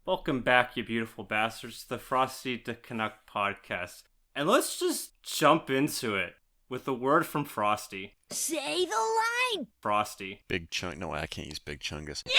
Welcome back, you beautiful bastards, to the Frosty Canucks podcast. And let's just jump into it with a word from Frosty. Say the line! Frosty. Big Chunk. No, I can't use Big Chungus. Yay!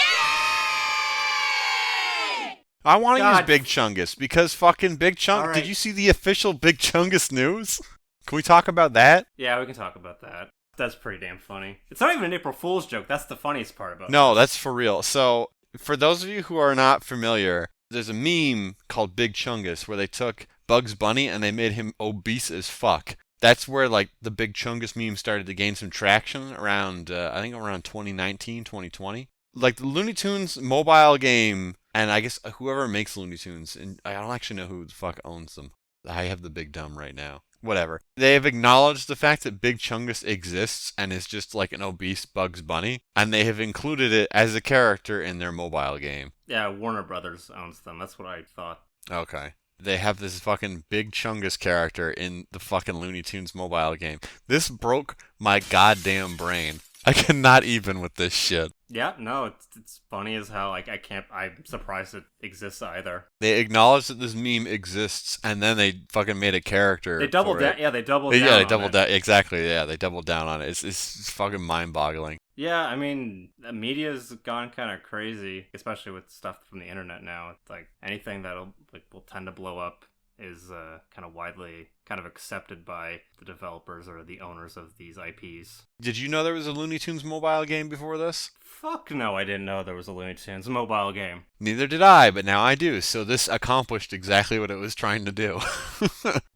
I want to use Big Chungus because fucking Big Chunk. Right. Did you see the official Big Chungus news? Can we talk about that? Yeah, we can talk about that. That's pretty damn funny. It's not even an April Fool's joke. That's the funniest part about it. No, that's for real. So, for those of you who are not familiar, there's a meme called Big Chungus where they took Bugs Bunny and they made him obese as fuck. That's where, like, the Big Chungus meme started to gain some traction around, I think around 2019, 2020. Like, the Looney Tunes mobile game, and I guess whoever makes Looney Tunes, and I don't actually know who the fuck owns them. I have the big dumb right now. Whatever. They have acknowledged the fact that Big Chungus exists and is just like an obese Bugs Bunny, and they have included it as a character in their mobile game. Yeah, Warner Brothers owns them. That's what I thought. Okay. They have this fucking Big Chungus character in the fucking Looney Tunes mobile game. This broke my goddamn brain. I cannot even with this shit. Yeah, no, it's funny as hell. Like, I'm surprised it exists either. They acknowledged that this meme exists, and then they fucking made a character. They doubled down. Yeah, they doubled down. Yeah, they doubled down. Exactly. Yeah, they doubled down on it. It's fucking mind-boggling. Yeah, I mean, the media's gone kind of crazy, especially with stuff from the internet now. It's like anything that'll will tend to blow up is kind of widely kind of accepted by the developers or the owners of these IPs. Did you know there was a Looney Tunes mobile game before this? Fuck no, I didn't know there was a Looney Tunes mobile game. Neither did I, but now I do. So this accomplished exactly what it was trying to do.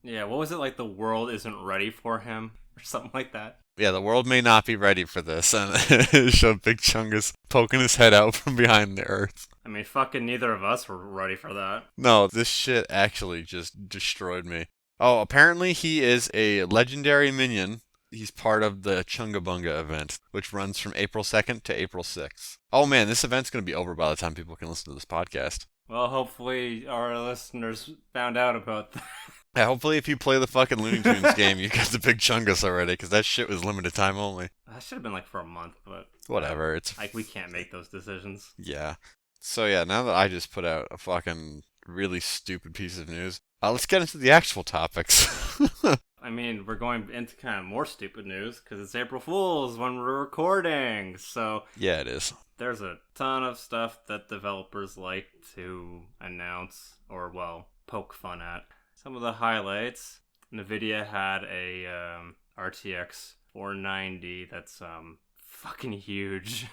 Yeah, what was it like? The world isn't ready for him or something like that? Yeah, the world may not be ready for this, and it showed Big Chungus poking his head out from behind the earth. I mean, fucking neither of us were ready for that. No, this shit actually just destroyed me. Oh, apparently he is a legendary minion. He's part of the Chungabunga event, which runs from April 2nd to April 6th. Oh man, this event's going to be over by the time people can listen to this podcast. Well, hopefully our listeners found out about that. Yeah, hopefully if you play the fucking Looney Tunes game, you got the Big Chungus already, because that shit was limited time only. That should have been like for a month, but... Whatever, it's... Like, we can't make those decisions. Yeah. So yeah, now that I just put out a fucking really stupid piece of news, let's get into the actual topics. I mean, we're going into kind of more stupid news, because it's April Fool's when we're recording, so... Yeah, it is. There's a ton of stuff that developers like to announce, or, well, poke fun at. Some of the highlights, NVIDIA had a RTX 490 that's fucking huge.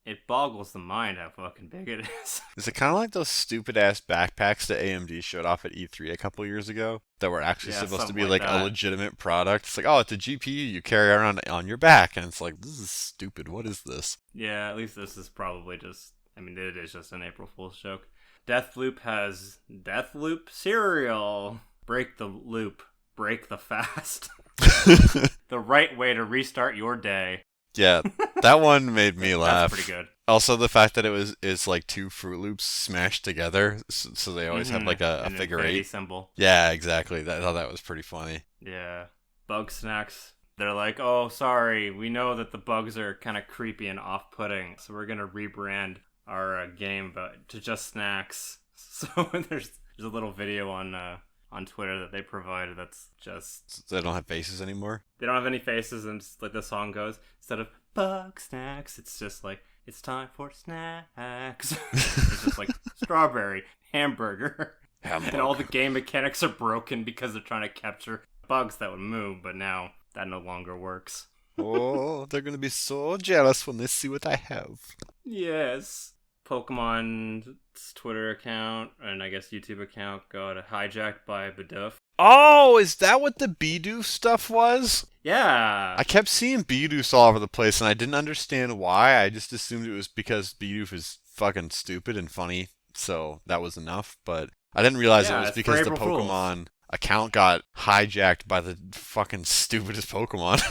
It boggles the mind how fucking big it is. Is it kind of like those stupid-ass backpacks that AMD showed off at E3 a couple years ago that were actually supposed to be like a legitimate product? It's like, oh, it's a GPU you carry around on your back. And it's like, this is stupid. What is this? Yeah, at least this is probably just, I mean, it is just an April Fool's joke. Deathloop has Deathloop cereal. Break the loop. Break the fast. The right way to restart your day. Yeah, that one made me laugh. That's pretty good. Also, the fact that it's like two Fruit Loops smashed together, so they always have like a figure eight symbol. Yeah, exactly. I thought that was pretty funny. Yeah. Bug snacks. They're like, oh, sorry, we know that the bugs are kind of creepy and off-putting, so we're going to rebrand our game to just snacks. So there's a little video on Twitter that they provided that's just... So they don't have faces anymore? They don't have any faces, and just like the song goes, instead of bug snacks, it's just like, it's time for snacks. It's just like strawberry, hamburger. And all the game mechanics are broken because they're trying to capture bugs that would move, but now that no longer works. Oh, they're going to be so jealous when they see what I have. Yes. Pokemon's Twitter account and I guess YouTube account got hijacked by Bidoof. Oh, is that what the Bidoof stuff was? Yeah. I kept seeing Bidoof all over the place and I didn't understand why. I just assumed it was because Bidoof is fucking stupid and funny, so that was enough. But I didn't realize it was because the Pokemon account got hijacked by the fucking stupidest Pokemon.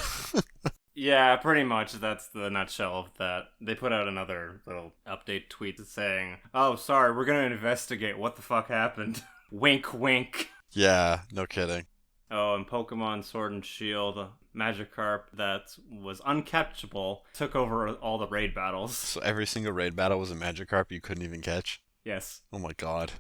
Yeah, pretty much that's the nutshell of that. They put out another little update tweet saying, oh, sorry, we're going to investigate what the fuck happened. Wink, wink. Yeah, no kidding. Oh, and Pokemon Sword and Shield, Magikarp that was uncatchable took over all the raid battles. So every single raid battle was a Magikarp you couldn't even catch? Yes. Oh my god.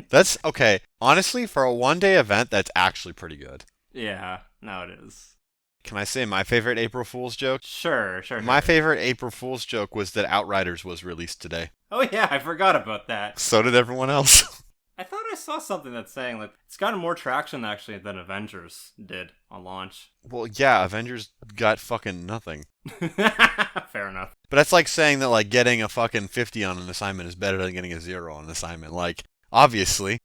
That's, okay, honestly, for a one-day event, that's actually pretty good. Yeah, no, it is. Can I say my favorite April Fool's joke? Sure. My favorite April Fool's joke was that Outriders was released today. Oh yeah, I forgot about that. So did everyone else. I thought I saw something that's saying like it's gotten more traction actually than Avengers did on launch. Well, yeah, Avengers got fucking nothing. Fair enough. But that's like saying that like getting a fucking 50 on an assignment is better than getting a 0 on an assignment. Like, obviously.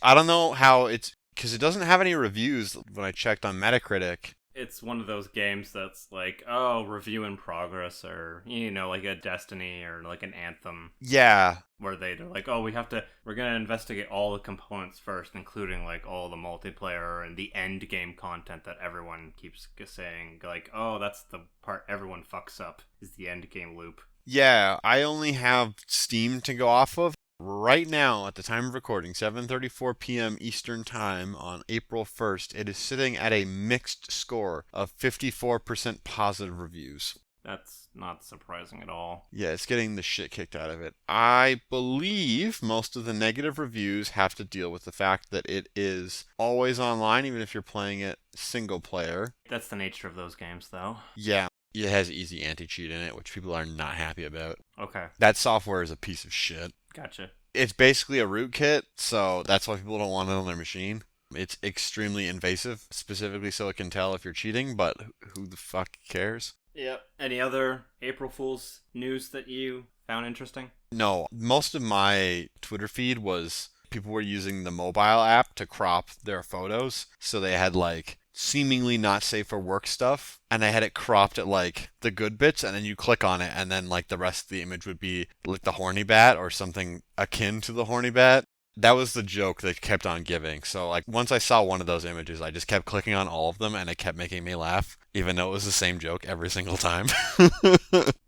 I don't know how it's... Because it doesn't have any reviews when I checked on Metacritic. It's one of those games that's like, oh, review in progress, or, you know, like a Destiny or like an Anthem. Yeah. Where they're like, oh, we're going to investigate all the components first, including like all the multiplayer and the end game content that everyone keeps saying. Like, oh, that's the part everyone fucks up, is the end game loop. Yeah, I only have Steam to go off of. Right now, at the time of recording, 7:34 p.m. Eastern Time on April 1st, it is sitting at a mixed score of 54% positive reviews. That's not surprising at all. Yeah, it's getting the shit kicked out of it. I believe most of the negative reviews have to deal with the fact that it is always online, even if you're playing it single player. That's the nature of those games, though. Yeah, it has easy anti-cheat in it, which people are not happy about. Okay. That software is a piece of shit. Gotcha. It's basically a rootkit, so that's why people don't want it on their machine. It's extremely invasive, specifically so it can tell if you're cheating, but who the fuck cares? Yep. Any other April Fool's news that you found interesting? No, most of my Twitter feed was people were using the mobile app to crop their photos, so they had like seemingly not safe for work stuff, and I had it cropped at like the good bits, and then you click on it, and then like the rest of the image would be like the horny bat or something akin to the horny bat. That was the joke that kept on giving. So like once I saw one of those images, I just kept clicking on all of them, and it kept making me laugh, even though it was the same joke every single time.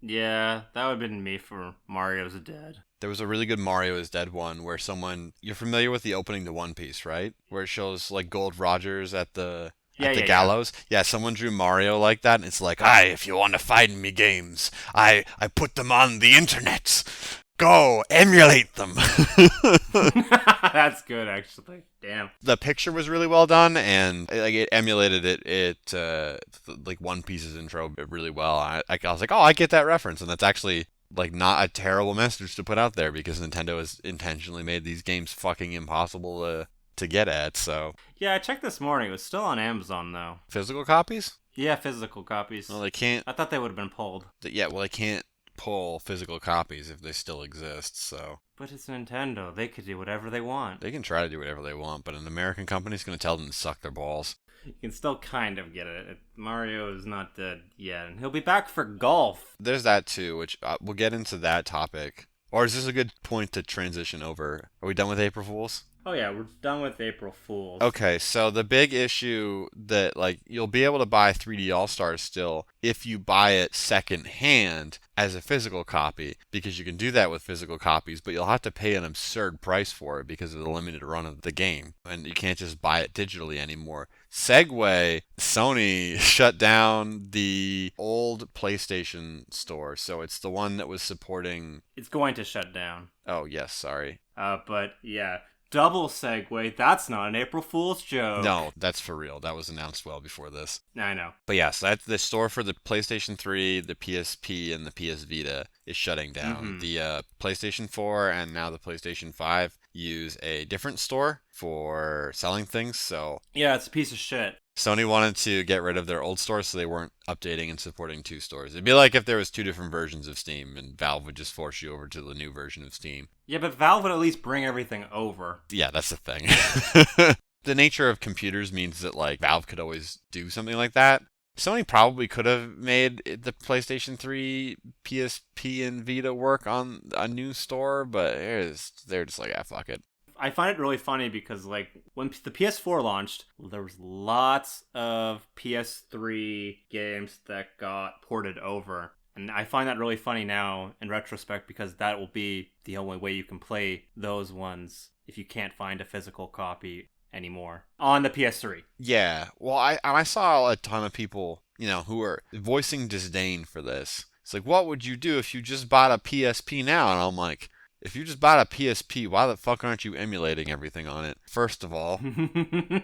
Yeah, that would have been me for Mario's Dead. There was a really good Mario is Dead one where someone... You're familiar with the opening to One Piece, right? Where it shows like Gold Rogers at the gallows. Yeah, someone drew Mario like that, and it's like, if you want to find me games, I put them on the internet. Go, emulate them. That's good, actually. Damn. The picture was really well done, and like it emulated like One Piece's intro really well. I was like, oh, I get that reference, and that's actually like not a terrible message to put out there, because Nintendo has intentionally made these games fucking impossible to get at. So yeah, I checked this morning. It was still on Amazon though. Physical copies? Yeah, physical copies. Well, they can't. I thought they would have been pulled. Yeah, well, they can't pull physical copies if they still exist. So. But it's Nintendo. They could do whatever they want. They can try to do whatever they want, but an American company's going to tell them to suck their balls. You can still kind of get it. Mario is not dead yet, and he'll be back for golf. There's that too, which we'll get into that topic. Or is this a good point to transition over? Are we done with April Fools? Oh yeah, we're done with April Fools. Okay, so the big issue that like you'll be able to buy 3D All-Stars still if you buy it second hand as a physical copy, because you can do that with physical copies, but you'll have to pay an absurd price for it because of the limited run of the game, and you can't just buy it digitally anymore. Segue, Sony shut down the old PlayStation store, so it's the one that was supporting... It's going to shut down. Oh, yes, sorry. But yeah... Double segue, that's not an April Fool's joke. No, that's for real. That was announced well before this. I know. But yes, that's the store for the PlayStation 3, the PSP, and the PS Vita is shutting down. Mm-hmm. The PlayStation 4 and now the PlayStation 5 use a different store for selling things, so... Yeah, it's a piece of shit. Sony wanted to get rid of their old store, so they weren't updating and supporting two stores. It'd be like if there was two different versions of Steam, and Valve would just force you over to the new version of Steam. Yeah, but Valve would at least bring everything over. Yeah, that's the thing. The nature of computers means that like Valve could always do something like that. Sony probably could have made the PlayStation 3, PSP, and Vita work on a new store, but they're just like, fuck it. I find it really funny because, like, when the PS4 launched, there was lots of PS3 games that got ported over. And I find that really funny now in retrospect, because that will be the only way you can play those ones if you can't find a physical copy anymore on the PS3. Yeah, well, I saw a ton of people, who were voicing disdain for this. It's like, what would you do if you just bought a PSP now? And I'm like, if you just bought a PSP, why the fuck aren't you emulating everything on it? First of all,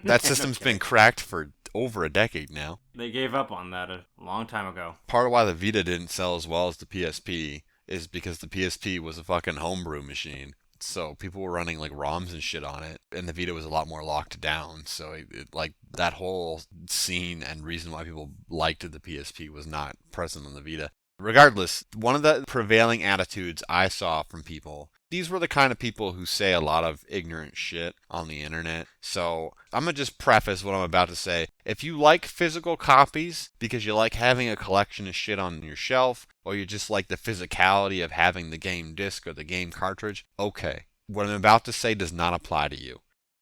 that system's been cracked for over a decade now. They gave up on that a long time ago. Part of why the Vita didn't sell as well as the PSP is because the PSP was a fucking homebrew machine. So people were running like ROMs and shit on it, and the Vita was a lot more locked down. So like that whole scene and reason why people liked the PSP was not present on the Vita. Regardless, one of the prevailing attitudes I saw from people, these were the kind of people who say a lot of ignorant shit on the internet. So I'm going to just preface what I'm about to say. If you like physical copies because you like having a collection of shit on your shelf, or you just like the physicality of having the game disc or the game cartridge, okay. What I'm about to say does not apply to you.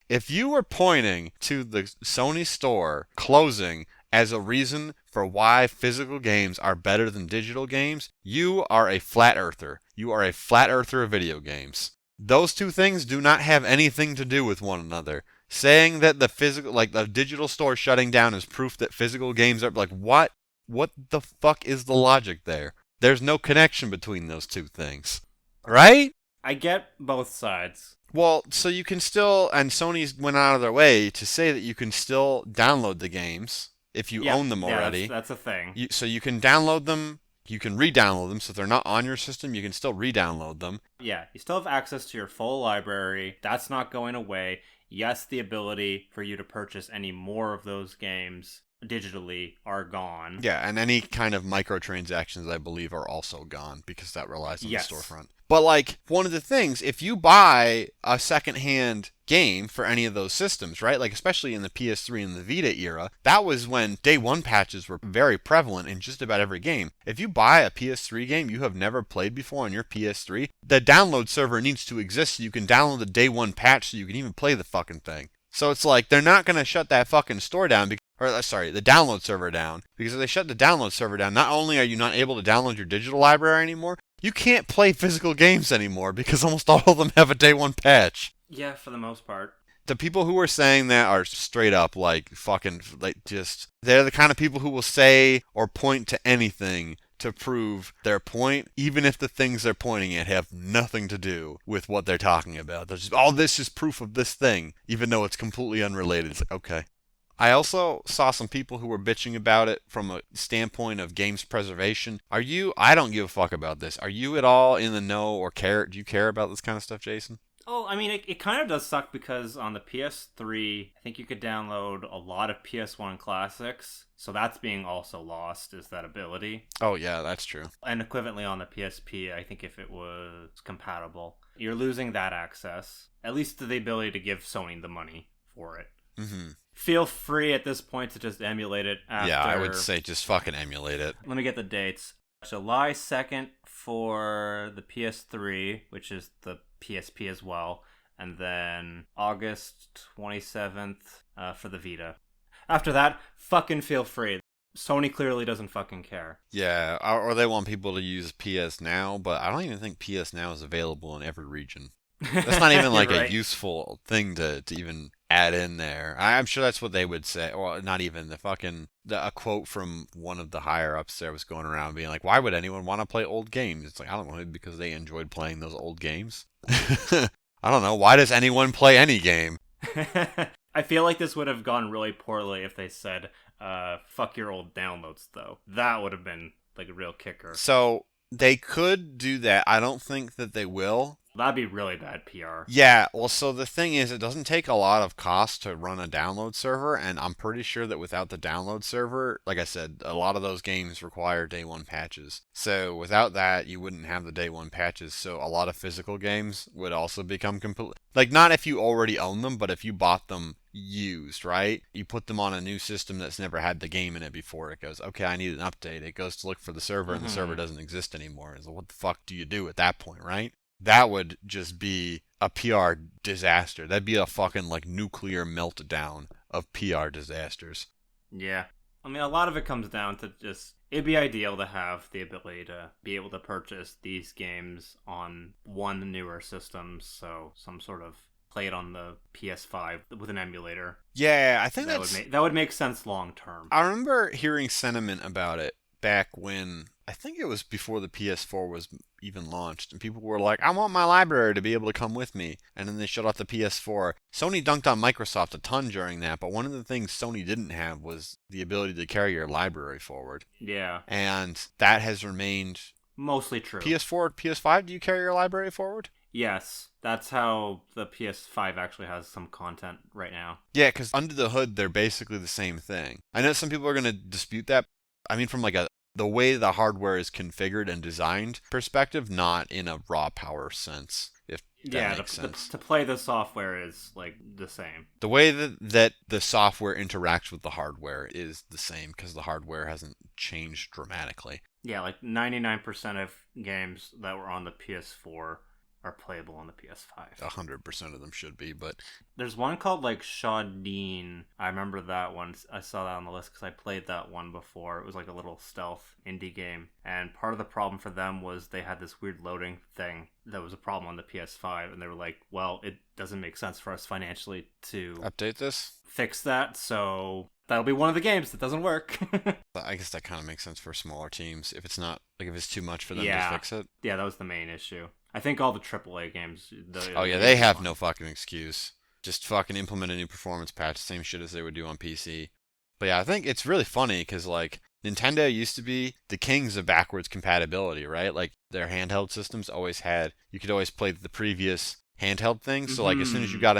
If you were pointing to the Sony store closing as a reason for why physical games are better than digital games, you are a flat earther. You are a flat earther of video games. Those two things do not have anything to do with one another. Saying that the digital store shutting down is proof that physical games are what? What the fuck is the logic there? There's no connection between those two things. Right? I get both sides. Well, so you can still, and Sony's went out of their way to say that you can still download the games if you own them already. Yeah, that's a thing. So you can download them, you can re-download them, so if they're not on your system, you can still re-download them. Yeah, you still have access to your full library. That's not going away. Yes, the ability for you to purchase any more of those games digitally are gone. Yeah, and any kind of microtransactions, I believe, are also gone because that relies on the storefront. But one of the things, if you buy a secondhand game for any of those systems, right? Especially in the PS3 and the Vita era, that was when day one patches were very prevalent in just about every game. If you buy a PS3 game you have never played before on your PS3, the download server needs to exist so you can download the day one patch so you can even play the fucking thing. So it's like, they're not going to shut that fucking store down, the download server down. Because if they shut the download server down, not only are you not able to download your digital library anymore, you can't play physical games anymore because almost all of them have a day one patch. Yeah, for the most part. The people who are saying that are straight up they're the kind of people who will say or point to anything to prove their point, even if the things they're pointing at have nothing to do with what they're talking about. They're just, this is proof of this thing, even though it's completely unrelated. It's like, okay. I also saw some people who were bitching about it from a standpoint of games preservation. I don't give a fuck about this. Are you at all in the know or care? Do you care about this kind of stuff, Jason? Oh, I mean, it kind of does suck because on the PS3, I think you could download a lot of PS1 classics. So that's being also lost, is that ability. Oh, yeah, that's true. And equivalently on the PSP, I think if it was compatible, you're losing that access. At least the ability to give Sony the money for it. Mm-hmm. Feel free at this point to just emulate it after. Yeah, I would say just fucking emulate it. Let me get the dates. July 2nd for the PS3, which is the PSP as well, and then August 27th for the Vita. After that, fucking feel free. Sony clearly doesn't fucking care. Yeah, or they want people to use PS Now, but I don't even think PS Now is available in every region. That's not even like right. A useful thing to even add in there. I'm sure that's what they would say. Well, not even a quote from one of the higher ups there was going around being like, why would anyone want to play old games? It's like, I don't know, because they enjoyed playing those old games. I don't know. Why does anyone play any game? I feel like this would have gone really poorly if they said, fuck your old downloads, though. That would have been like a real kicker. So they could do that. I don't think that they will. That'd be really bad PR. Yeah, well, so the thing is, it doesn't take a lot of cost to run a download server, and I'm pretty sure that without the download server, like I said, a lot of those games require day one patches. So without that, you wouldn't have the day one patches, so a lot of physical games would also become complete. Like, not if you already own them, but if you bought them used, right? You put them on a new system that's never had the game in it before. It goes, okay, I need an update. It goes to look for the server, and the server doesn't exist anymore. So what the fuck do you do at that point, right? That would just be a PR disaster. That'd be a fucking nuclear meltdown of PR disasters. Yeah. I mean, a lot of it comes down to just, it'd be ideal to have the ability to be able to purchase these games on one newer system, so some sort of play it on the PS5 with an emulator. Yeah, I think that would make sense long term. I remember hearing sentiment about it back when, I think it was before the PS4 was even launched, and people were like, I want my library to be able to come with me. And then they shut off the PS4. Sony dunked on Microsoft a ton during that, but one of the things Sony didn't have was the ability to carry your library forward. Yeah. And that has remained mostly true. PS4, PS5, do you carry your library forward? Yes, that's how the PS5 actually has some content right now. Yeah, because under the hood, they're basically the same thing. I know some people are going to dispute that. I mean, from like the way the hardware is configured and designed perspective, not in a raw power sense, if that makes sense. To play the software is like the same. The way that the software interacts with the hardware is the same because the hardware hasn't changed dramatically. Yeah, like 99% of games that were on the PS4 are playable on the PS5. 100% of them should be, but there's one called like Shaudine. I remember that one. I saw that on the list because I played that one before. It was like a little stealth indie game, and part of the problem for them was they had this weird loading thing that was a problem on the PS5, and they were like, well, it doesn't make sense for us financially to update this, fix that, so that'll be one of the games that doesn't work. I guess that kind of makes sense for smaller teams. If it's not, like if it's too much for them to fix it. Yeah, that was the main issue. I think all the AAA games... they have no fucking excuse. Just fucking implement a new performance patch, same shit as they would do on PC. But yeah, I think it's really funny because like Nintendo used to be the kings of backwards compatibility, right? Like their handheld systems always had, you could always play the previous handheld thing. So like as soon as you got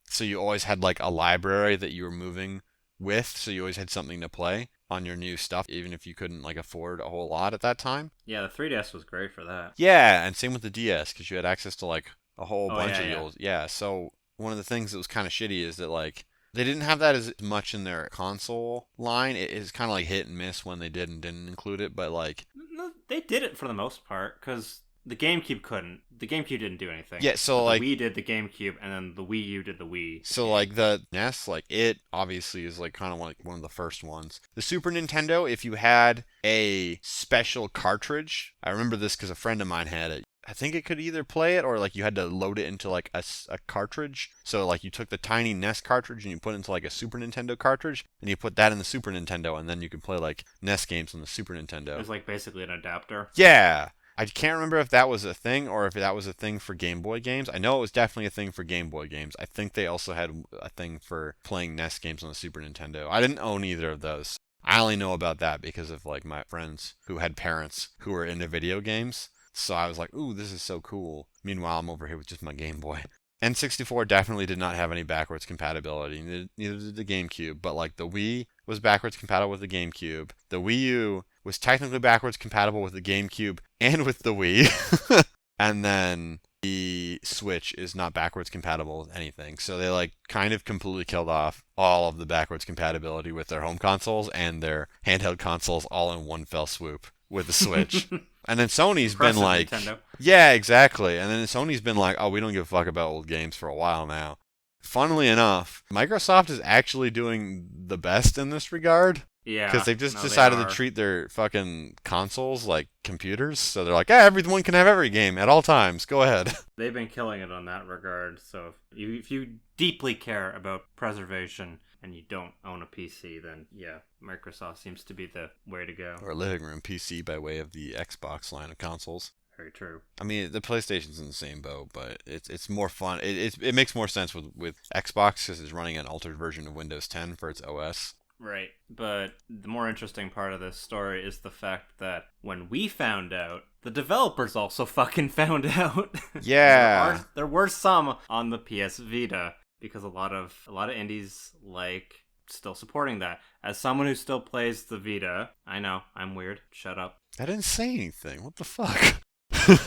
so you always had like a library that you were moving with, so you always had something to play on your new stuff, even if you couldn't like afford a whole lot at that time. Yeah, the 3DS was great for that. Yeah, and same with the DS because you had access to like a whole bunch of deals. Yeah, so one of the things that was kind of shitty is that like they didn't have that as much in their console line. It is kind of like hit and miss when they did and didn't include it, but like no, they did it for the most part because the GameCube couldn't. The GameCube didn't do anything. Yeah, so but like the Wii did the GameCube, and then the Wii U did the Wii. So like the NES, like it obviously is like kind of like one of the first ones. The Super Nintendo, if you had a special cartridge, I remember this because a friend of mine had it. I think it could either play it or like you had to load it into like a cartridge. So like you took the tiny NES cartridge and you put it into like a Super Nintendo cartridge and you put that in the Super Nintendo and then you could play like NES games on the Super Nintendo. It was like basically an adapter. Yeah. I can't remember if that was a thing or if that was a thing for Game Boy games. I know it was definitely a thing for Game Boy games. I think they also had a thing for playing NES games on the Super Nintendo. I didn't own either of those. I only know about that because of like my friends who had parents who were into video games. So I was like, ooh, this is so cool. Meanwhile, I'm over here with just my Game Boy. N64 definitely did not have any backwards compatibility. Neither did the GameCube. But like the Wii was backwards compatible with the GameCube. The Wii U was technically backwards compatible with the GameCube and with the Wii. And then the Switch is not backwards compatible with anything. So they like kind of completely killed off all of the backwards compatibility with their home consoles and their handheld consoles all in one fell swoop with the Switch. And then Sony's been like... Nintendo. Yeah, exactly. And then Sony's been like, oh, we don't give a fuck about old games for a while now. Funnily enough, Microsoft is actually doing the best in this regard. Yeah. Because they've just decided to treat their fucking consoles like computers. So they're like, everyone can have every game at all times. Go ahead. They've been killing it on that regard. So if you deeply care about preservation and you don't own a PC, then yeah, Microsoft seems to be the way to go. Or a living room PC by way of the Xbox line of consoles. Very true. I mean, the PlayStation's in the same boat, but it's more fun. It makes more sense with Xbox because it's running an altered version of Windows 10 for its OS. Right, but the more interesting part of this story is the fact that when we found out, the developers also fucking found out. Yeah. there were some on the PS Vita because a lot of indies like still supporting that. As someone who still plays the Vita, I know, I'm weird. Shut up. I didn't say anything. What the fuck?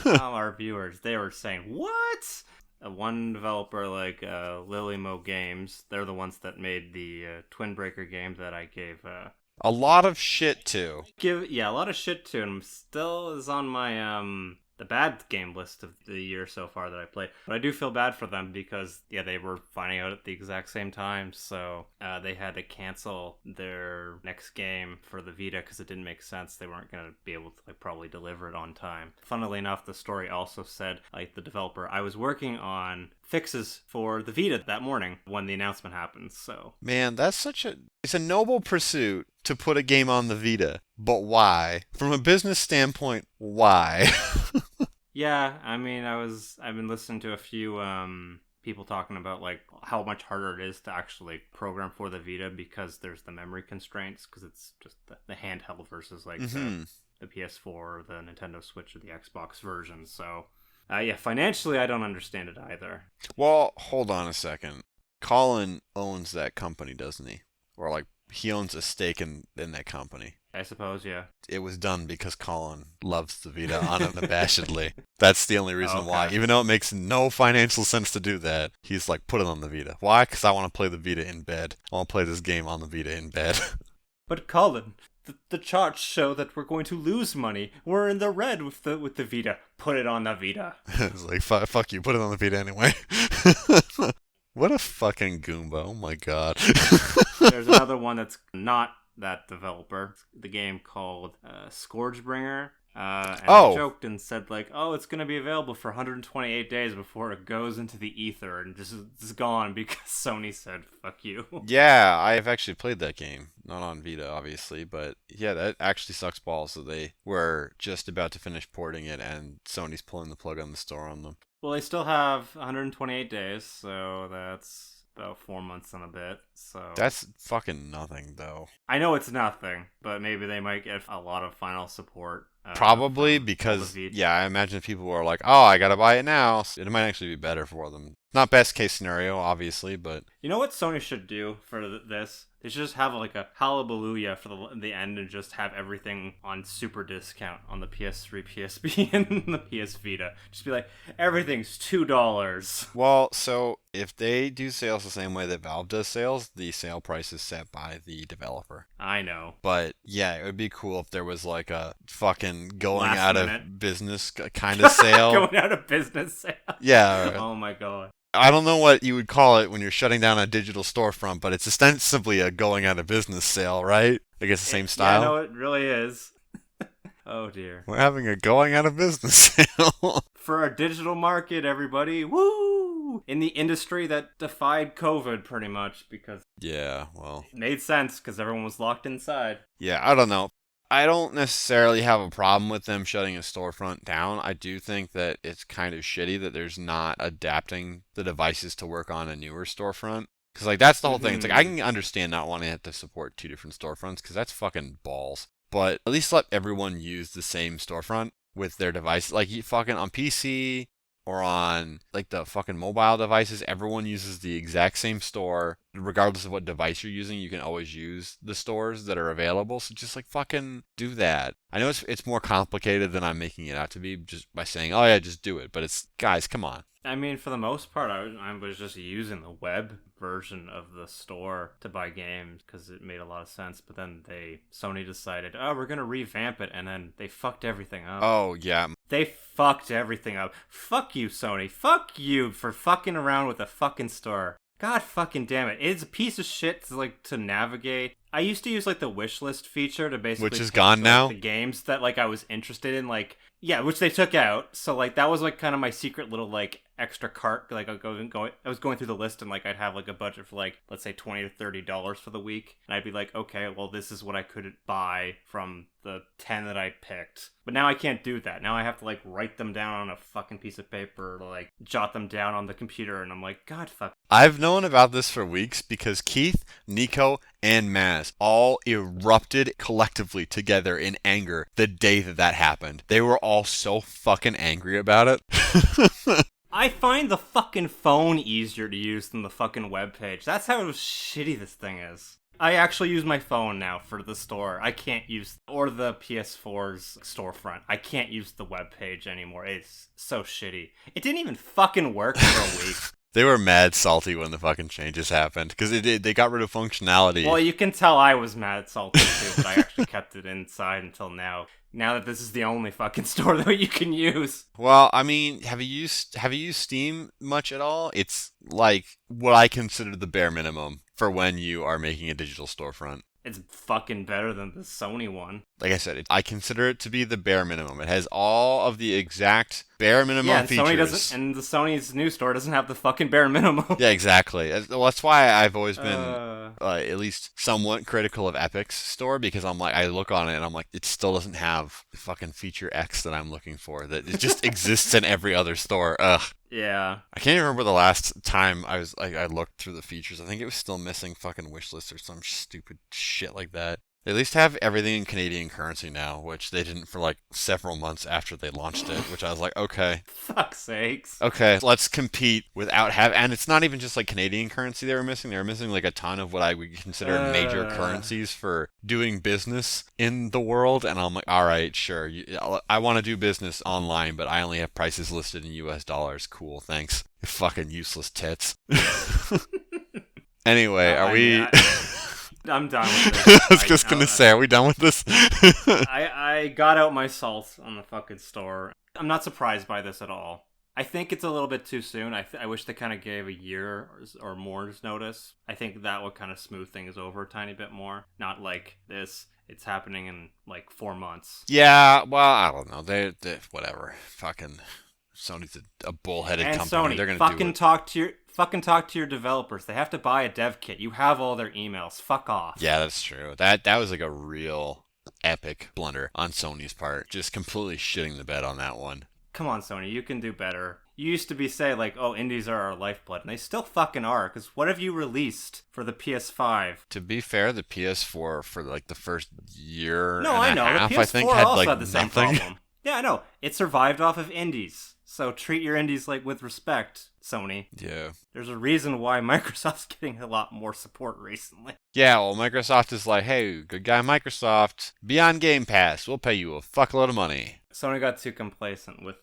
Our viewers, they were saying, what? One developer like Lilymo Games, they're the ones that made the Twin Breaker game that I gave a lot of shit to. A lot of shit to, and still is on my the bad game list of the year so far that I played. But I do feel bad for them because, yeah, they were finding out at the exact same time. So they had to cancel their next game for the Vita because it didn't make sense. They weren't going to be able to like probably deliver it on time. Funnily enough, the story also said, like the developer, I was working on fixes for the Vita that morning when the announcement happened. So Man, it's a noble pursuit to put a game on the Vita. But why? From a business standpoint, why? yeah, I mean, I've been listening to a few people talking about like how much harder it is to actually program for the Vita because there's the memory constraints because it's just the handheld versus like the PS4, the Nintendo Switch, or the Xbox version. So yeah, financially, I don't understand it either. Well, hold on a second. Colin owns that company, doesn't he? Or like he owns a stake in that company. I suppose, yeah. It was done because Colin loves the Vita unabashedly. That's the only reason why. Even though it makes no financial sense to do that, he's like, put it on the Vita. Why? Because I want to play the Vita in bed. I want to play this game on the Vita in bed. But Colin, the charts show that we're going to lose money. We're in the red with the Vita. Put it on the Vita. It's like, fuck you. Put it on the Vita anyway. What a fucking Goomba. Oh my god. There's another one that's not that developer. The game called Scourgebringer. And they joked and said like, oh, it's going to be available for 128 days before it goes into the ether and just is gone because Sony said, fuck you. Yeah, I have actually played that game. Not on Vita, obviously, but yeah, that actually sucks balls. So they were just about to finish porting it and Sony's pulling the plug on the store on them. Well, they still have 128 days, so that's about 4 months and a bit. So that's fucking nothing, though. I know it's nothing, but maybe they might get a lot of final support. Probably because, yeah, I imagine people are like, oh, I gotta buy it now. It might actually be better for them. Not best case scenario, obviously, but... You know what Sony should do for this? They should just have like a hallelujah for the end and just have everything on super discount on the PS3, PSP, and the PS Vita. Just be like, everything's $2. Well, so if they do sales the same way that Valve does sales, the sale price is set by the developer. I know. But yeah, it would be cool if there was like a fucking going Last out minute. Of business kind of sale. Going out of business sale. Yeah. Oh my god. I don't know what you would call it when you're shutting down a digital storefront, but it's ostensibly a going out of business sale, right? I guess the same style. Yeah, no, it really is. Oh dear. We're having a going out of business sale. For our digital market, everybody. Woo! In the industry that defied COVID pretty much because... Yeah, well... It made sense because everyone was locked inside. Yeah, I don't know. I don't necessarily have a problem with them shutting a storefront down. I do think that it's kind of shitty that there's not adapting the devices to work on a newer storefront. Because, like, that's the whole thing. It's like, I can understand not wanting to have to support two different storefronts because that's fucking balls. But at least let everyone use the same storefront with their device. Like, you fucking on PC or on, like, the fucking mobile devices, everyone uses the exact same store. Regardless of what device you're using, you can always use the stores that are available. So just, like, fucking do that. I know it's more complicated than I'm making it out to be just by saying, oh, yeah, just do it. But it's, guys, come on. I mean, for the most part, I was just using the web version of the store to buy games because it made a lot of sense. But then Sony decided, oh, we're going to revamp it. And then they fucked everything up. Oh, yeah. They fucked everything up. Fuck you, Sony. Fuck you for fucking around with a fucking store. God fucking damn it. It's a piece of shit to navigate. I used to use like the wish list feature to basically which is gone now. The games that like I was interested in, like yeah, which they took out. So like that was like kind of my secret little like extra cart. Like I was going through the list and like I'd have like a budget for like let's say $20 to $30 for the week, and I'd be like, okay, well this is what I could buy from the 10 that I picked. But now I can't do that. Now I have to like write them down on a fucking piece of paper, or like jot them down on the computer, and I'm like, God fuck. I've known about this for weeks because Keith, Nico, and Maz all erupted collectively together in anger the day that happened. They were all so fucking angry about it. I find the fucking phone easier to use than the fucking webpage. That's how shitty this thing is. I actually use my phone now for the store. I can't use, or the PS4's storefront. I can't use the webpage anymore. It's so shitty. It didn't even fucking work for a week. They were mad salty when the fucking changes happened because they got rid of functionality. Well, you can tell I was mad salty too, but I actually kept it inside until now. Now that this is the only fucking store that you can use. Well, I mean, have you used Steam much at all? It's like what I consider the bare minimum for when you are making a digital storefront. It's fucking better than the Sony one. Like I said, I consider it to be the bare minimum. It has all of the exact bare minimum and features. Sony doesn't, and the Sony's new store doesn't have the fucking bare minimum. Yeah, exactly. Well, that's why I've always been at least somewhat critical of Epic's store, because I'm like, I look on it and I'm like, it still doesn't have the fucking feature X that I'm looking for. That it just exists in every other store. Ugh. Yeah. I can't even remember the last time I was like I looked through the features. I think it was still missing fucking wishlist or some stupid shit like that. They at least have everything in Canadian currency now, which they didn't for like several months after they launched it, which I was like, okay. Fuck's sakes. Okay, let's compete without and it's not even just like Canadian currency they were missing. They were missing like a ton of what I would consider major currencies for doing business in the world. And I'm like, all right, sure. I want to do business online, but I only have prices listed in US dollars. Cool, thanks. You fucking useless tits. Anyway, are we... I'm done with this. I was just going to say, are we done with this? I got out my salt on the fucking store. I'm not surprised by this at all. I think it's a little bit too soon. I wish they kind of gave a year or more's notice. I think that would kind of smooth things over a tiny bit more. Not like this. It's happening in like 4 months. Yeah, well, I don't know. They whatever. Fucking Sony's a bullheaded and company. Sony, They're gonna fucking do it. talk to your developers. They have to buy a dev kit. You have all their emails. Fuck off. Yeah, that's true. That was like a real epic blunder on Sony's part. Just completely shitting the bed on that one. Come on, Sony, you can do better. You used to say like, oh, indies are our lifeblood, and they still fucking are, because what have you released for the PS5? To be fair, the PS4 for like the first year no, and I a know. half, The PS4 I think, had also like had the same nothing. problem. Yeah, I know. It survived off of indies. So treat your indies like with respect, Sony. Yeah. There's a reason why Microsoft's getting a lot more support recently. Yeah, well, Microsoft is like, hey, good guy Microsoft, be on Game Pass. We'll pay you a fuckload of money. Sony got too complacent with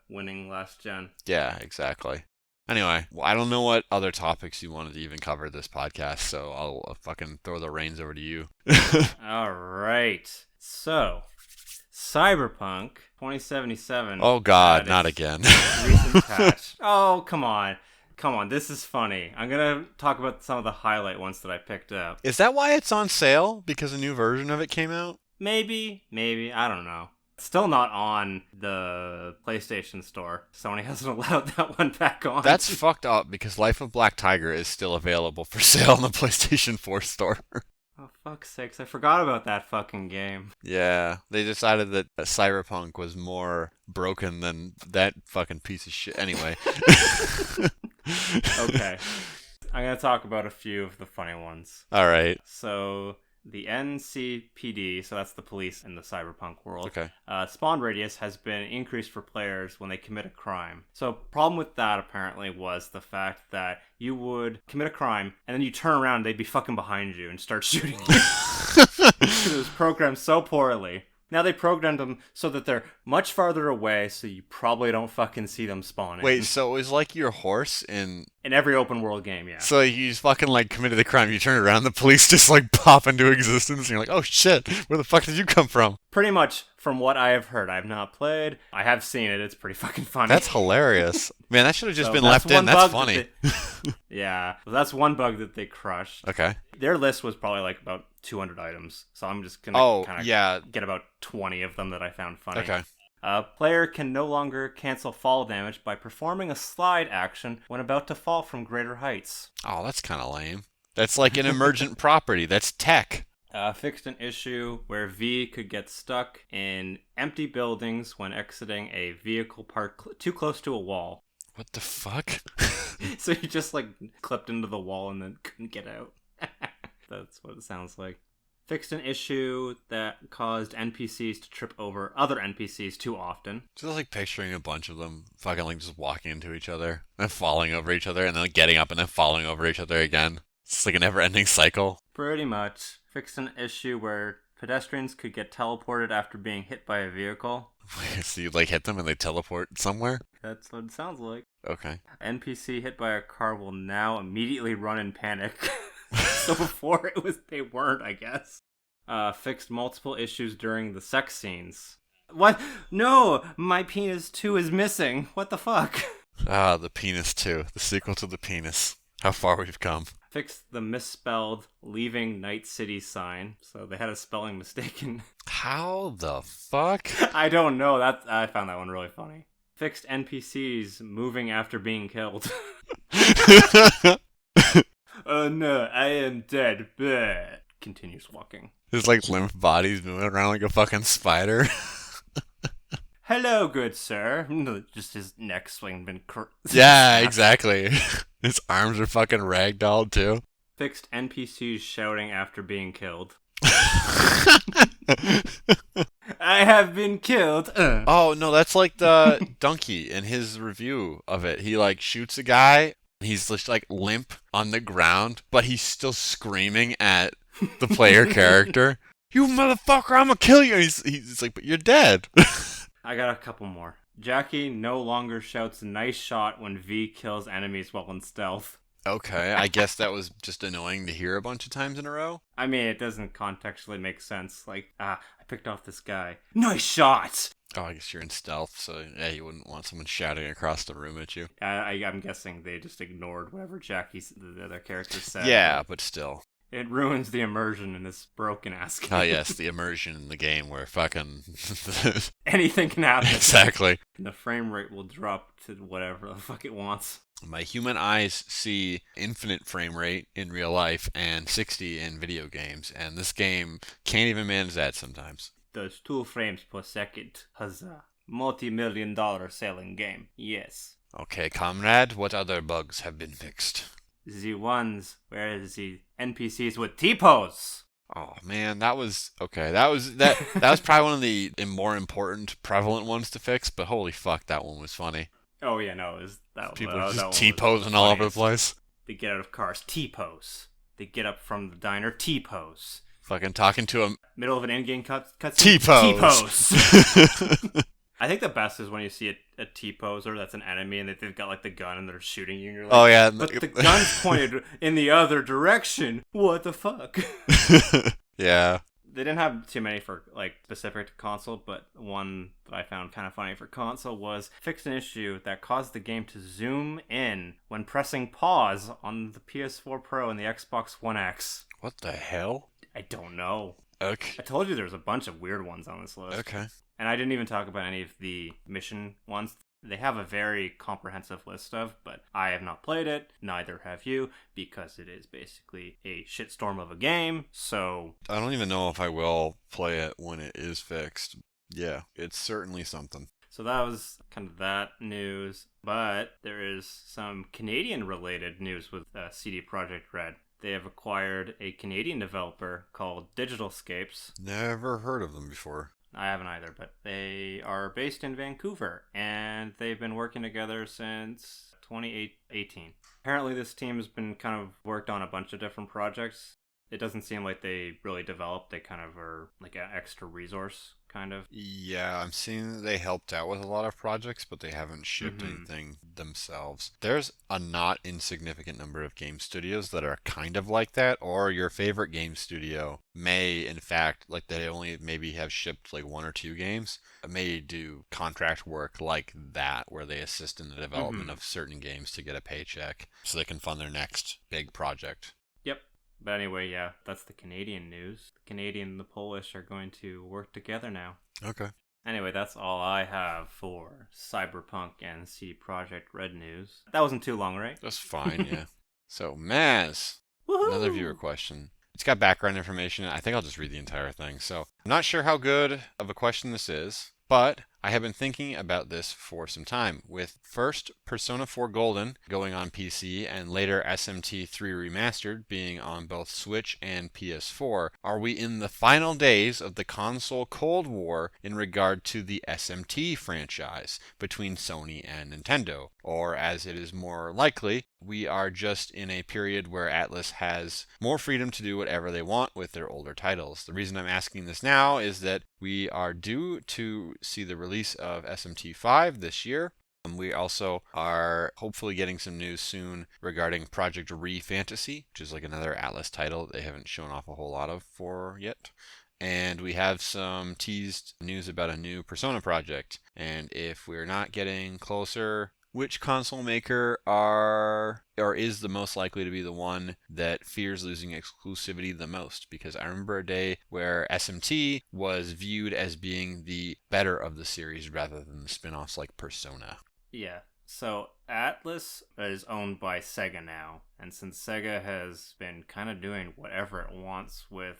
winning last gen. Yeah, exactly. Anyway, well, I don't know what other topics you wanted to even cover this podcast, so I'll fucking throw the reins over to you. All right. So, Cyberpunk 2077. Oh God, not again. Recent patch. Oh, come on. This is funny. I'm going to talk about some of the highlight ones that I picked up. Is that why it's on sale? Because a new version of it came out? Maybe. I don't know. Still not on the PlayStation Store. Sony hasn't allowed that one back on. That's fucked up because Life of Black Tiger is still available for sale on the PlayStation 4 store. Oh, fuck's sakes. I forgot about that fucking game. Yeah, they decided that Cyberpunk was more broken than that fucking piece of shit. Anyway. Okay. I'm going to talk about a few of the funny ones. All right. So, the NCPD, so that's the police in the Cyberpunk world, Okay. spawn radius has been increased for players when they commit a crime. So, problem with that apparently was the fact that you would commit a crime and then you turn around and they'd be fucking behind you and start shooting you. Because it was programmed so poorly. Now they programmed them so that they're much farther away, so you probably don't fucking see them spawning. Wait, so it was like your horse in every open world game, yeah. So you just fucking like committed the crime, you turn around, the police just like pop into existence, and you're like, oh shit, where the fuck did you come from? Pretty much from what I have heard. I have not played. I have seen it. It's pretty fucking funny. That's hilarious. Man, that should have just been that's left in. That's funny. Yeah. Well, that's one bug that they crushed. Okay. Their list was probably like about 200 items. So I'm just going to kind of get about 20 of them that I found funny. Okay. A player can no longer cancel fall damage by performing a slide action when about to fall from greater heights. Oh, that's kind of lame. That's like an emergent property. That's tech. Fixed an issue where V could get stuck in empty buildings when exiting a vehicle parked too close to a wall. What the fuck? So he just like clipped into the wall and then couldn't get out. That's what it sounds like. Fixed an issue that caused NPCs to trip over other NPCs too often. Just like picturing a bunch of them fucking like just walking into each other and falling over each other and then getting up and then falling over each other again. It's like a never-ending cycle. Pretty much. Fixed an issue where pedestrians could get teleported after being hit by a vehicle. So you like hit them and they teleport somewhere? That's what it sounds like. Okay. NPC hit by a car will now immediately run in panic. So before they weren't, I guess. Fixed multiple issues during the sex scenes. What? No! My penis 2 is missing. What the fuck? Ah, the Penis 2, the sequel to the Penis. How far we've come. Fixed the misspelled leaving Night City sign. So they had a spelling mistake in. How the fuck? I don't know. I found that one really funny. Fixed NPCs moving after being killed. Oh no, I am dead. Bleh. Continues walking. His like limp body's moving around like a fucking spider. Hello, good sir. Just his neck swing been. Yeah, exactly. His arms are fucking ragdolled too. Fixed NPCs shouting after being killed. I have been killed. Oh no, that's like the donkey in his review of it. He like shoots a guy. He's just like limp on the ground, but he's still screaming at the player character. You motherfucker, I'm gonna kill you. He's like, but you're dead. I got a couple more. Jackie no longer shouts nice shot when V kills enemies while in stealth. Okay, I guess that was just annoying to hear a bunch of times in a row. I mean, it doesn't contextually make sense. Like, I picked off this guy. Nice shot! Oh, I guess you're in stealth, so yeah, you wouldn't want someone shouting across the room at you. I'm guessing they just ignored whatever the other character said. Yeah, but still. It ruins the immersion in this broken-ass game. Oh yes, the immersion in the game where fucking... anything can happen. Exactly. And the frame rate will drop to whatever the fuck it wants. My human eyes see infinite frame rate in real life and 60 in video games, and this game can't even manage that sometimes. Does 2 frames per second. Huzzah. Multi-million-dollar selling game. Yes. Okay, comrade, what other bugs have been fixed? The ones where the NPCs with T-pose. Oh man, that was okay. That was probably one of the more important, prevalent ones to fix. But holy fuck, that one was funny. Oh yeah, no, it was that. People that, just that T-posing all over the place. They get out of cars, T-pose. They get up from the diner, T-pose. Fucking talking to him. Middle of an in-game cut T-pose. T-pose. I think the best is when you see a T-poser that's an enemy and they've got like the gun and they're shooting you and you're like, oh yeah, but the gun's pointed in the other direction. What the fuck? Yeah. They didn't have too many for like specific to console, but one that I found kind of funny for console was fixed an issue that caused the game to zoom in when pressing pause on the PS4 Pro and the Xbox One X. What the hell? I don't know. Okay. I told you there's a bunch of weird ones on this list. Okay. And I didn't even talk about any of the mission ones. They have a very comprehensive list of, but I have not played it, neither have you, because it is basically a shitstorm of a game, so... I don't even know if I will play it when it is fixed. Yeah, it's certainly something. So that was kind of that news, but there is some Canadian-related news with CD Projekt Red. They have acquired a Canadian developer called Digitalscapes. Never heard of them before. I haven't either, but they are based in Vancouver, and they've been working together since 2018. Apparently this team has been kind of worked on a bunch of different projects. It doesn't seem like they really developed. They kind of are like an extra resource, kind of. Yeah, I'm seeing that they helped out with a lot of projects, but they haven't shipped anything themselves. There's a not insignificant number of game studios that are kind of like that, or your favorite game studio may, in fact, like they only maybe have shipped like 1 or 2 games, may do contract work like that, where they assist in the development of certain games to get a paycheck so they can fund their next big project. Yep. But anyway, yeah, that's the Canadian news. The Canadian and the Polish are going to work together now. Okay. Anyway, that's all I have for Cyberpunk and CD Projekt Red news. That wasn't too long, right? That's fine, yeah. So, Maz, another viewer question. It's got background information. I think I'll just read the entire thing. So, I'm not sure how good of a question this is, but I have been thinking about this for some time. With first Persona 4 Golden going on PC and later SMT 3 Remastered being on both Switch and PS4, are we in the final days of the console Cold War in regard to the SMT franchise between Sony and Nintendo? Or, as it is more likely, we are just in a period where Atlus has more freedom to do whatever they want with their older titles. The reason I'm asking this now is that we are due to see the release of SMT5 this year. We also are hopefully getting some news soon regarding Project Re Fantasy, which is like another Atlas title they haven't shown off a whole lot of for yet. And we have some teased news about a new Persona project. And if we're not getting closer, which console maker is the most likely to be the one that fears losing exclusivity the most? Because I remember a day where SMT was viewed as being the better of the series rather than the spin-offs like Persona. Yeah. So Atlas is owned by Sega now, and since Sega has been kind of doing whatever it wants with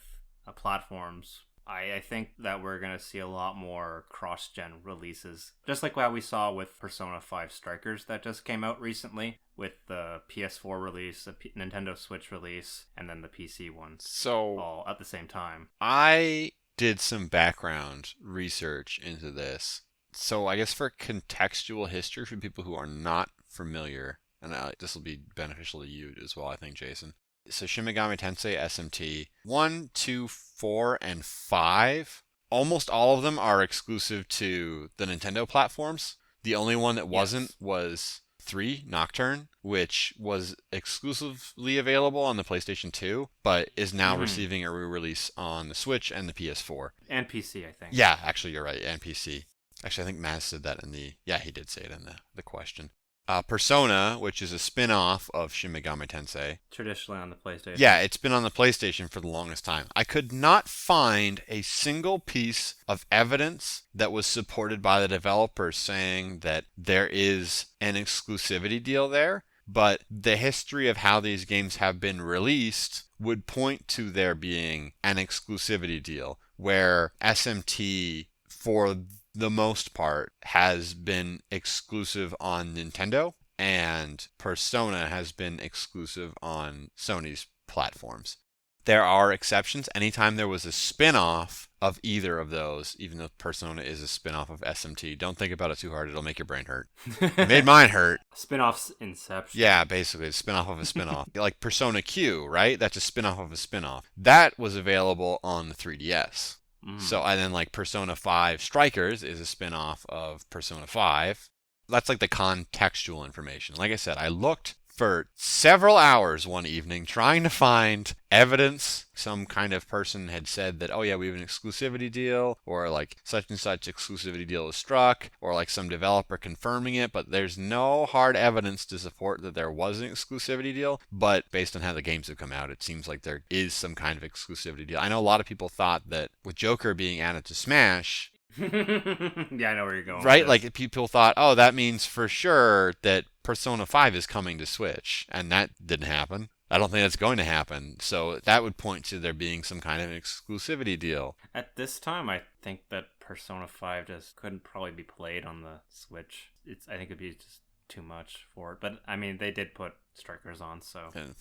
platforms, I think that we're going to see a lot more cross-gen releases. Just like what we saw with Persona 5 Strikers that just came out recently, with the PS4 release, the Nintendo Switch release, and then the PC one. So, all at the same time. I did some background research into this. So I guess for contextual history for people who are not familiar, and this will be beneficial to you as well, I think, Jason. So Shin Megami Tensei SMT 1, 2, 4, and 5, almost all of them are exclusive to the Nintendo platforms. The only one that wasn't was 3, Nocturne, which was exclusively available on the PlayStation 2, but is now receiving a re-release on the Switch and the PS4. And PC, I think. Yeah, actually, you're right, and PC. Actually, I think Maz said that he did say it in the question. Persona, which is a spin-off of Shin Megami Tensei. Traditionally on the PlayStation. Yeah, it's been on the PlayStation for the longest time. I could not find a single piece of evidence that was supported by the developers saying that there is an exclusivity deal there, but the history of how these games have been released would point to there being an exclusivity deal, where SMT, for the most part, has been exclusive on Nintendo, and Persona has been exclusive on Sony's platforms. There are exceptions. Anytime there was a spin-off of either of those, even though Persona is a spin-off of SMT, don't think about it too hard. It'll make your brain hurt. It made mine hurt. Spin-off's Inception. Yeah, basically, it's a spin-off of a spin-off. Like Persona Q, right? That's a spin-off of a spin-off. That was available on the 3DS. So, and then like Persona 5 Strikers is a spin-off of Persona 5. That's like the contextual information. Like I said, I looked for several hours one evening trying to find evidence. Some kind of person had said that, oh yeah, we have an exclusivity deal, or like such and such exclusivity deal is struck, or like some developer confirming it, but there's no hard evidence to support that there was an exclusivity deal. But based on how the games have come out, it seems like there is some kind of exclusivity deal. I know a lot of people thought that with Joker being added to Smash, yeah, I know where you're going. Right? Like people thought, oh, that means for sure that Persona 5 is coming to Switch, and that didn't happen. I don't think that's going to happen. So that would point to there being some kind of exclusivity deal. At this time, I think that Persona 5 just couldn't probably be played on the Switch. I think it'd be just too much for it. But I mean, they did put Strikers on, so. And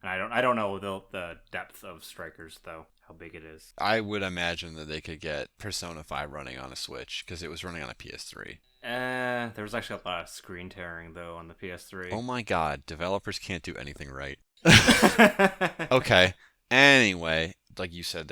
I don't know the depth of Strikers though, how big it is. I would imagine that they could get Persona 5 running on a Switch because it was running on a PS3. There was actually a lot of screen tearing though on the PS3. Oh my god, developers can't do anything right. Okay. Anyway, like you said,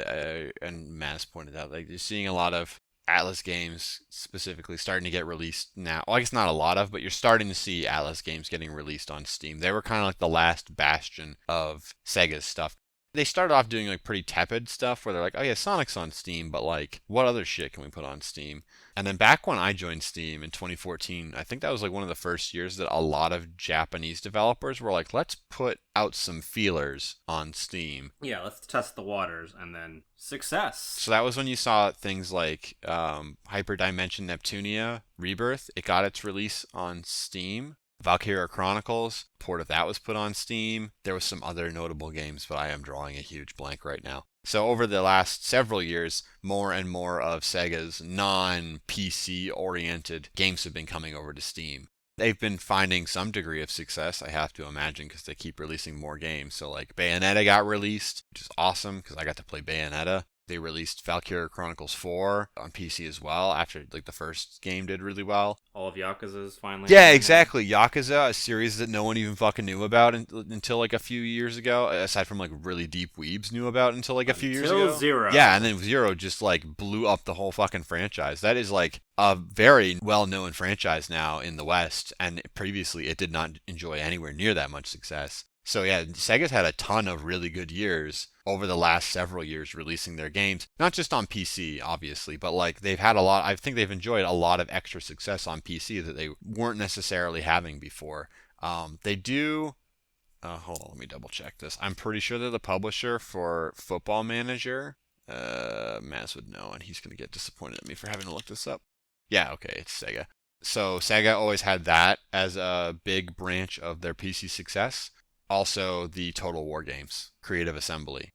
and Matt pointed out, like you're seeing a lot of Atlas games specifically starting to get released now. Well, I guess not a lot of, but you're starting to see Atlas games getting released on Steam. They were kind of like the last bastion of Sega's stuff. They started off doing like pretty tepid stuff where they're like, oh yeah, Sonic's on Steam, but like what other shit can we put on Steam? And then back when I joined Steam in 2014, I think that was like one of the first years that a lot of Japanese developers were like, let's put out some feelers on Steam. Yeah, let's test the waters, and then success. So that was when you saw things like Hyperdimension Neptunia Rebirth. It got its release on Steam. Valkyria Chronicles, port of that was put on Steam. There was some other notable games, but I am drawing a huge blank right now. So over the last several years, more and more of Sega's non-PC oriented games have been coming over to Steam. They've been finding some degree of success, I have to imagine, because they keep releasing more games. So like Bayonetta got released, which is awesome because I got to play Bayonetta. They released Valkyria Chronicles 4 on PC as well after like the first game did really well. All of Yakuza's finally. Yeah, exactly. Yakuza, a series that no one even fucking knew about until like a few years ago, aside from like really deep weebs knew about until like a few years ago. Until Zero. Yeah, and then Zero just like blew up the whole fucking franchise. That is like a very well-known franchise now in the West, and previously it did not enjoy anywhere near that much success. So yeah, Sega's had a ton of really good years over the last several years releasing their games, not just on PC, obviously, but like they've had a lot, I think they've enjoyed a lot of extra success on PC that they weren't necessarily having before. They do, hold on, let me double check this. I'm pretty sure they're the publisher for Football Manager. Maz would know, and he's going to get disappointed at me for having to look this up. Yeah, okay, it's Sega. So Sega always had that as a big branch of their PC success. Also, the Total War games, Creative Assembly.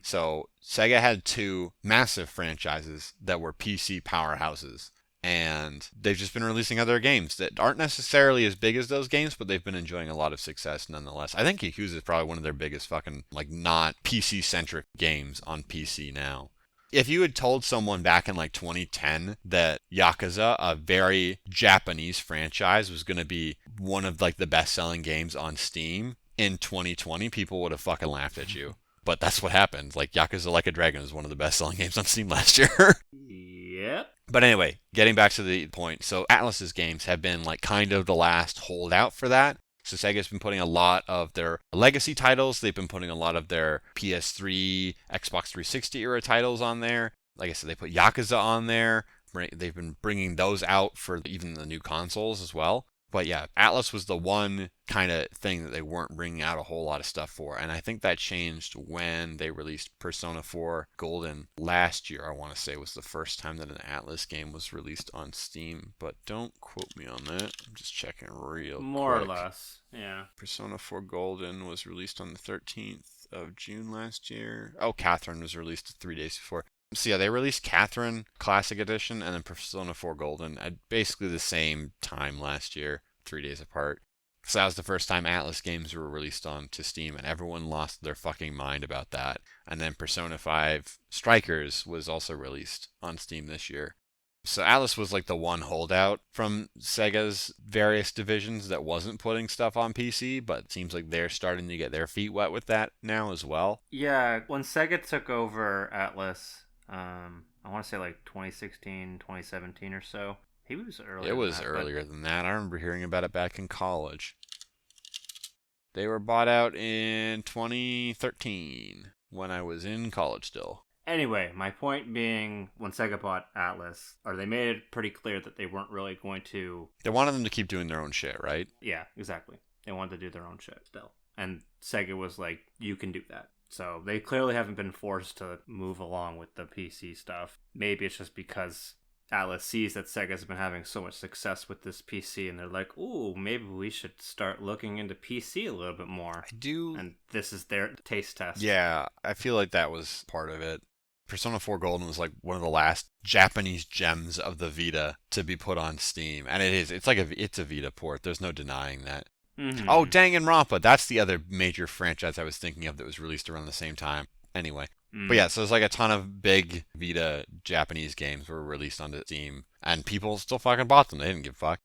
So Sega had two massive franchises that were PC powerhouses, and they've just been releasing other games that aren't necessarily as big as those games, but they've been enjoying a lot of success nonetheless. I think Yakuza is probably one of their biggest fucking, like, not PC-centric games on PC now. If you had told someone back in like 2010 that Yakuza, a very Japanese franchise, was going to be one of like the best-selling games on Steam in 2020, people would have fucking laughed at you. But that's what happened. Like, Yakuza Like a Dragon is one of the best-selling games on Steam last year. Yep. But anyway, getting back to the point. So Atlus's games have been like kind of the last holdout for that. So Sega's been putting a lot of their legacy titles. They've been putting a lot of their PS3, Xbox 360 era titles on there. Like I said, they put Yakuza on there. They've been bringing those out for even the new consoles as well. But yeah, Atlus was the one kind of thing that they weren't bringing out a whole lot of stuff for. And I think that changed when they released Persona 4 Golden last year. I want to say was the first time that an Atlus game was released on Steam. But don't quote me on that. I'm just checking real More quick. or less, yeah. Persona 4 Golden was released on the 13th of June last year. Oh, Catherine was released 3 days before. So yeah, they released Catherine Classic Edition and then Persona 4 Golden at basically the same time last year, 3 days apart. So that was the first time Atlus games were released onto Steam, and everyone lost their fucking mind about that. And then Persona 5 Strikers was also released on Steam this year. So Atlus was like the one holdout from Sega's various divisions that wasn't putting stuff on PC, but it seems like they're starting to get their feet wet with that now as well. Yeah, when Sega took over Atlus, I want to say like 2016, 2017 or so. He was earlier. It was earlier than that. I remember hearing about it back in college. They were bought out in 2013 when I was in college still. Anyway, my point being, when Sega bought Atlus, or they made it pretty clear that they weren't really going to... They wanted them to keep doing their own shit, right? Yeah, exactly. They wanted to do their own shit still. And Sega was like, you can do that. So they clearly haven't been forced to move along with the PC stuff. Maybe it's just because Atlus sees that Sega's been having so much success with this PC, and they're like, ooh, maybe we should start looking into PC a little bit more. I do... And this is their taste test. Yeah, I feel like that was part of it. Persona 4 Golden was like one of the last Japanese gems of the Vita to be put on Steam. And it is. It's like it's a Vita port. There's no denying that. Mm-hmm. Oh, Danganronpa. That's the other major franchise I was thinking of that was released around the same time. Anyway. But yeah, so there's like a ton of big Vita Japanese games were released onto Steam, and people still fucking bought them. They didn't give a fuck.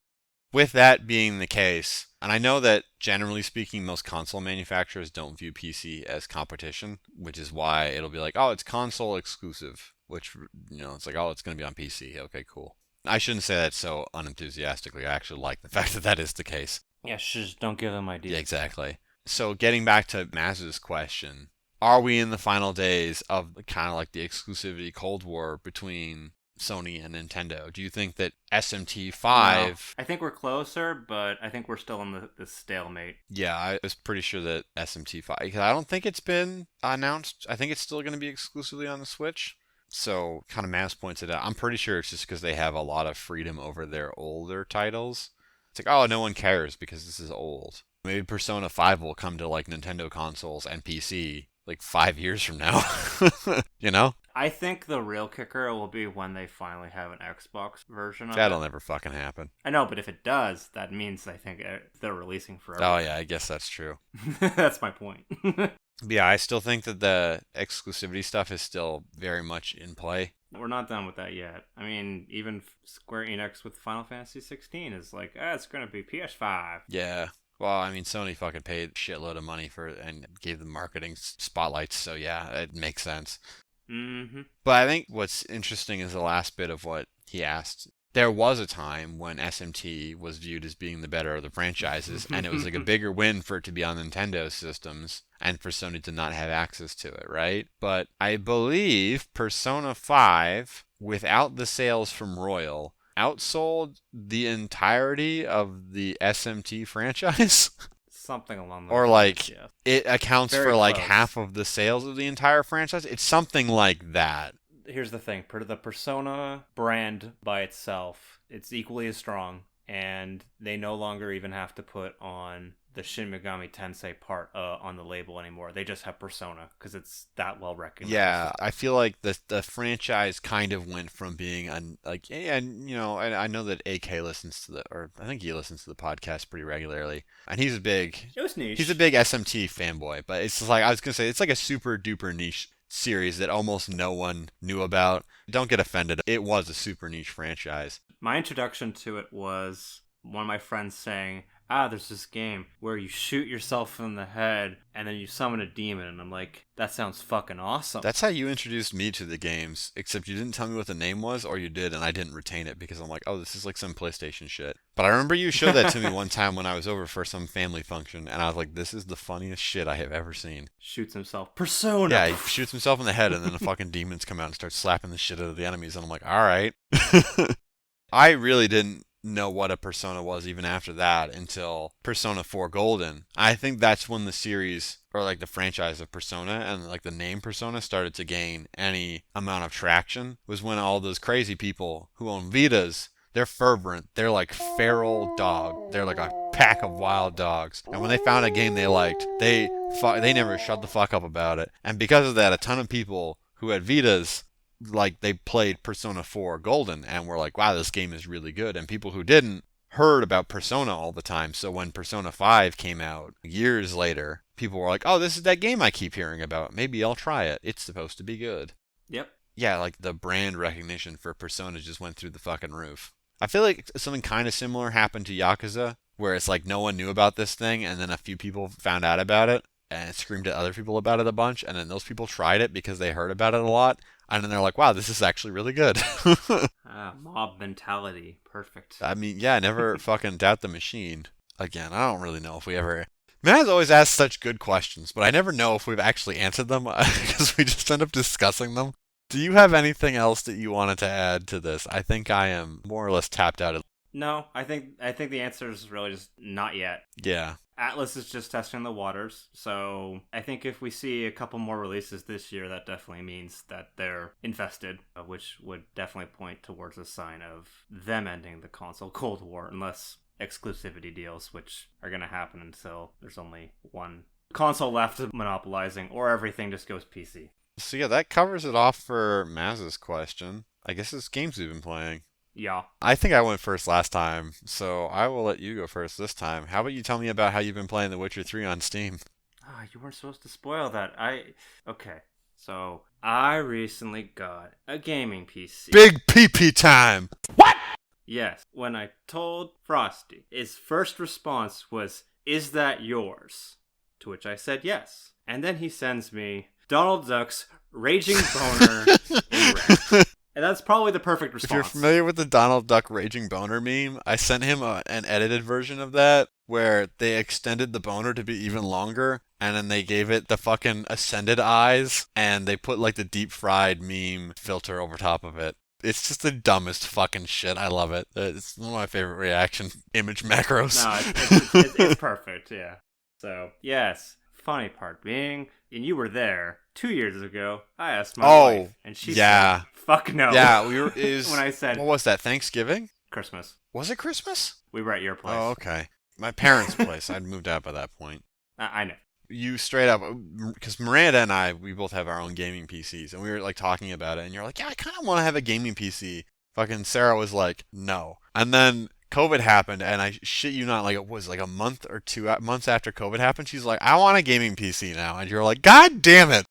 With that being the case, and I know that generally speaking, most console manufacturers don't view PC as competition, which is why it'll be like, oh, it's console exclusive, which, you know, it's like, oh, it's going to be on PC. Okay, cool. I shouldn't say that so unenthusiastically. I actually like the fact that that is the case. Yeah, just don't give them ideas. Yeah, exactly. So getting back to Maz's question, are we in the final days of kind of like the exclusivity Cold War between Sony and Nintendo? Do you think that SMT5... No, I think we're closer, but I think we're still in the stalemate. Yeah, I was pretty sure that SMT5... Because I don't think it's been announced. I think it's still going to be exclusively on the Switch. So, kind of Maz points it out. I'm pretty sure it's just because they have a lot of freedom over their older titles. It's like, oh, no one cares because this is old. Maybe Persona 5 will come to like Nintendo consoles and PC like 5 years from now. You know? I think the real kicker will be when they finally have an Xbox version of That'll it. never fucking happen. I know, but if it does, that means I think they're releasing forever. Oh yeah, I guess that's true. That's my point. But yeah, I still think that the exclusivity stuff is still very much in play. We're not done with that yet. I mean, even Square Enix with Final Fantasy 16 is like, it's going to be PS5. Yeah. Well, I mean, Sony fucking paid a shitload of money for it and gave them marketing spotlights, so yeah, it makes sense. Mm-hmm. But I think what's interesting is the last bit of what he asked. There was a time when SMT was viewed as being the better of the franchises, and it was like a bigger win for it to be on Nintendo systems and for Sony to not have access to it, right? But I believe Persona 5, without the sales from Royal, outsold the entirety of the SMT franchise. Something along those Or lines, like yeah. it accounts Very for like close. half of the sales of the entire franchise. It's something like that. Here's the thing. The Persona brand by itself, it's equally as strong, and they no longer even have to put on the Shin Megami Tensei part on the label anymore. They just have Persona because it's that well recognized. Yeah, I feel like the franchise kind of went from being like, and you know, I know that AK listens to or I think he listens to the podcast pretty regularly, and he's a big It was niche. he's a big SMT fanboy, but it's just like I was gonna say, it's like a super duper niche series that almost no one knew about. Don't get offended. It was a super niche franchise. My introduction to it was one of my friends saying, there's this game where you shoot yourself in the head and then you summon a demon. And I'm like, that sounds fucking awesome. That's how you introduced me to the games, except you didn't tell me what the name was, or you did, and I didn't retain it because I'm like, oh, this is like some PlayStation shit. But I remember you showed that to me one time when I was over for some family function, and I was like, this is the funniest shit I have ever seen. Shoots himself. Persona! Yeah, he shoots himself in the head, and then the fucking demons come out and start slapping the shit out of the enemies, and I'm like, alright. I really didn't know what a Persona was even after that until Persona 4 Golden. I think that's when the series, or like the franchise of Persona and like the name Persona started to gain any amount of traction, was when all those crazy people who own Vitas, they're fervent. They're like feral dog. They're like a pack of wild dogs. And when they found a game they liked, they never shut the fuck up about it. And because of that, a ton of people who had Vitas, like, they played Persona 4 Golden and were like, wow, this game is really good. And people who didn't heard about Persona all the time. So when Persona 5 came out years later, people were like, oh, this is that game I keep hearing about. Maybe I'll try it. It's supposed to be good. Yep. Yeah, like the brand recognition for Persona just went through the fucking roof. I feel like something kind of similar happened to Yakuza, where it's like no one knew about this thing and then a few people found out about it and screamed at other people about it a bunch, and then those people tried it because they heard about it a lot, and then they're like, wow, this is actually really good. Mob mentality. Perfect. I mean, yeah, never fucking doubt the machine. Again, I don't really know if we ever... Matt's always asked such good questions, but I never know if we've actually answered them because we just end up discussing them. Do you have anything else that you wanted to add to this? I think I am more or less tapped out. No, I think the answer is really just not yet. Yeah. Atlas is just testing the waters, so I think if we see a couple more releases this year, that definitely means that they're invested, which would definitely point towards a sign of them ending the console Cold War, unless exclusivity deals, which are going to happen until there's only one console left monopolizing, or everything just goes PC. So yeah, that covers it off for Maz's question. I guess it's games we've been playing. Yeah. I think I went first last time, so I will let you go first this time. How about you tell me about how you've been playing The Witcher 3 on Steam? You weren't supposed to spoil that. Okay. So, I recently got a gaming PC. Big pee-pee time! What? Yes. When I told Frosty, his first response was, "Is that yours?" To which I said yes. And then he sends me Donald Duck's raging boner in red. And that's probably the perfect response. If you're familiar with the Donald Duck raging boner meme, I sent him an edited version of that where they extended the boner to be even longer, and then they gave it the fucking ascended eyes, and they put like the deep fried meme filter over top of it. It's just the dumbest fucking shit. I love it. It's one of my favorite reaction image macros. No, it's perfect, yeah. So, yes. Funny part being, and you were there 2 years ago, I asked my wife, and she said, fuck no. Yeah, we were, when I said, what was that, Thanksgiving? Christmas. Was it Christmas? We were at your place. Oh, okay. My parents' place. I'd moved out by that point. I know. You straight up, because Miranda and I, we both have our own gaming PCs, and we were like talking about it, and you're like, yeah, I kind of want to have a gaming PC. Fucking Sarah was like, no. And then COVID happened, and I shit you not, like it was like a month or 2 months after COVID happened, she's like, I want a gaming PC now. And you're like, God damn it.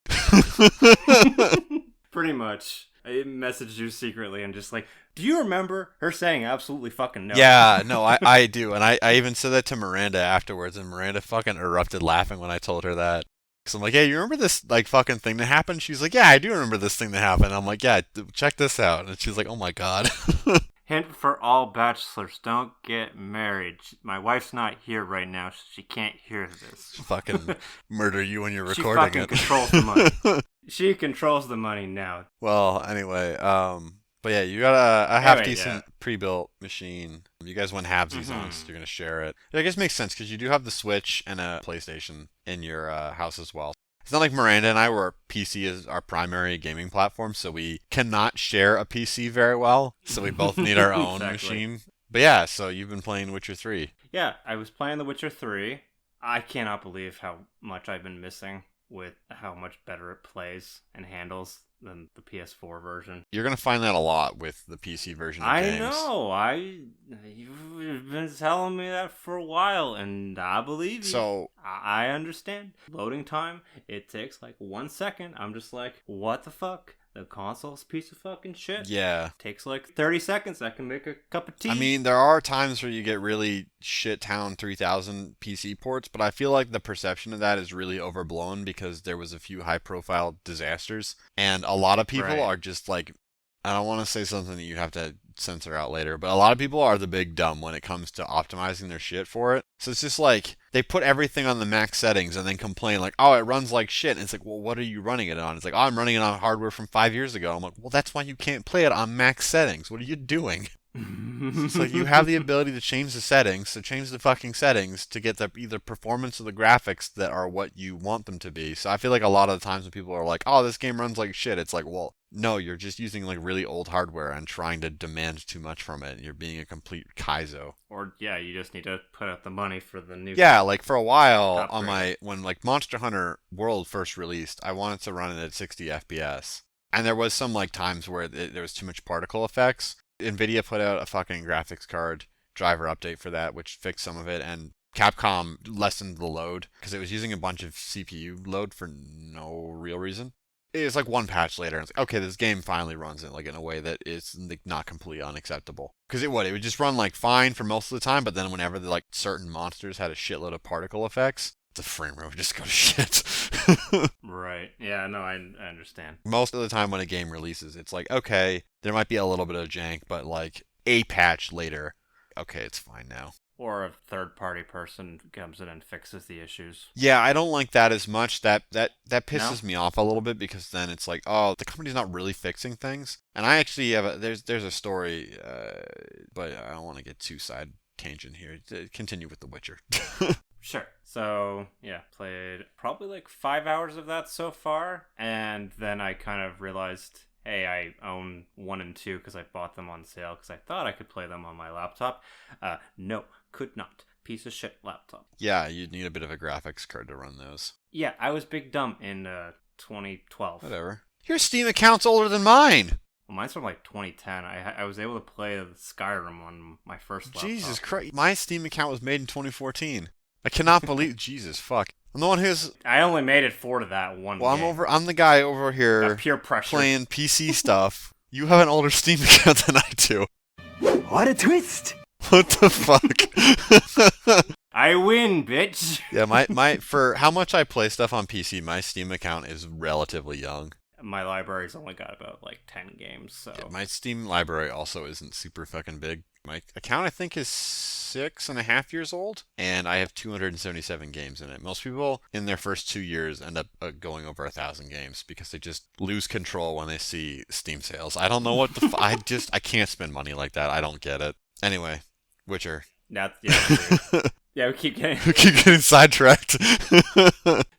Pretty much. I messaged you secretly and just like, do you remember her saying absolutely fucking no? Yeah, no, I do. And I even said that to Miranda afterwards, and Miranda fucking erupted laughing when I told her that. So I'm like, hey, you remember this like fucking thing that happened? She's like, yeah, I do remember this thing that happened. I'm like, yeah, check this out. And she's like, oh my God. Hint for all bachelors, don't get married. My wife's not here right now, so she can't hear this. Fucking murder you when you're She recording fucking it. controls the money. She controls the money now. Well, anyway, but yeah, you got a half-decent pre-built machine. You guys went halvesies on, so you're going to share it. I guess it makes sense, because you do have the Switch and a PlayStation in your house as well. It's not like Miranda and I, where PC is our primary gaming platform, so we cannot share a PC very well, so we both need our own machine. But yeah, so you've been playing Witcher 3. Yeah, I was playing The Witcher 3. I cannot believe how much I've been missing with how much better it plays and handles than the PS4 version. You're going to find that a lot with the PC version of games. I know. You've been telling me that for a while, and I believe you. So I understand. Loading time, it takes like 1 second. I'm just like, what the fuck? The console's a piece of fucking shit. Yeah. Takes like 30 seconds. I can make a cup of tea. I mean, there are times where you get really shit town 3000 PC ports, but I feel like the perception of that is really overblown because there was a few high profile disasters, and a lot of people are just like, I don't want to say something that you have to censor out later, but a lot of people are the big dumb when it comes to optimizing their shit for it. So it's just like, they put everything on the max settings and then complain like, oh, it runs like shit. And it's like, well, what are you running it on? It's like, oh, I'm running it on hardware from 5 years ago. I'm like, well, that's why you can't play it on max settings. What are you doing? It's like, you have the ability to change the settings, so change the fucking settings to get the either performance or the graphics that are what you want them to be. So I feel like a lot of the times when people are like, oh, this game runs like shit, it's like, well, no, you're just using like really old hardware and trying to demand too much from it, and you're being a complete kaizo. Or yeah, you just need to put out the money for the new. Yeah, like for a while on when like Monster Hunter World first released, I wanted to run it at 60 FPS, and there was some like times where there was too much particle effects. Nvidia put out a fucking graphics card driver update for that, which fixed some of it, and Capcom lessened the load because it was using a bunch of CPU load for no real reason. It was like one patch later, and it's like, okay, this game finally runs it like in a way that is like not completely unacceptable. Because it would just run like fine for most of the time, but then whenever the like certain monsters had a shitload of particle effects, the frame rate would just go to shit. Right. Yeah, no, I understand. Most of the time when a game releases, it's like, okay, there might be a little bit of jank, but like a patch later, okay, it's fine now. Or a third-party person comes in and fixes the issues. Yeah, I don't like that as much. That pisses me off a little bit, because then it's like, oh, the company's not really fixing things. And I actually have there's a story, but I don't want to get too side tangent here. Continue with The Witcher. Sure. So, yeah, played probably like 5 hours of that so far, and then I kind of realized, hey, I own 1 and 2 because I bought them on sale because I thought I could play them on my laptop. No, could not. Piece of shit laptop. Yeah, you'd need a bit of a graphics card to run those. Yeah, I was big dumb in 2012. Whatever. Your Steam account's older than mine. Well, mine's from like 2010. I was able to play Skyrim on my first laptop. Jesus Christ. My Steam account was made in 2014. I cannot believe... Jesus, fuck. I'm the one who's... I only made it 4 to that one game. I'm the guy over here got peer pressure. Playing PC stuff. You have an older Steam account than I do. What a twist! What the fuck? I win, bitch! Yeah, my for how much I play stuff on PC, my Steam account is relatively young. My library's only got about like 10 games, so... Yeah, my Steam library also isn't super fucking big. My account, I think, is 6.5 years old, and I have 277 games in it. Most people in their first 2 years end up going over 1,000 games because they just lose control when they see Steam sales. I don't know what the I can't spend money like that. I don't get it. Anyway, Witcher. Yeah, we keep getting sidetracked.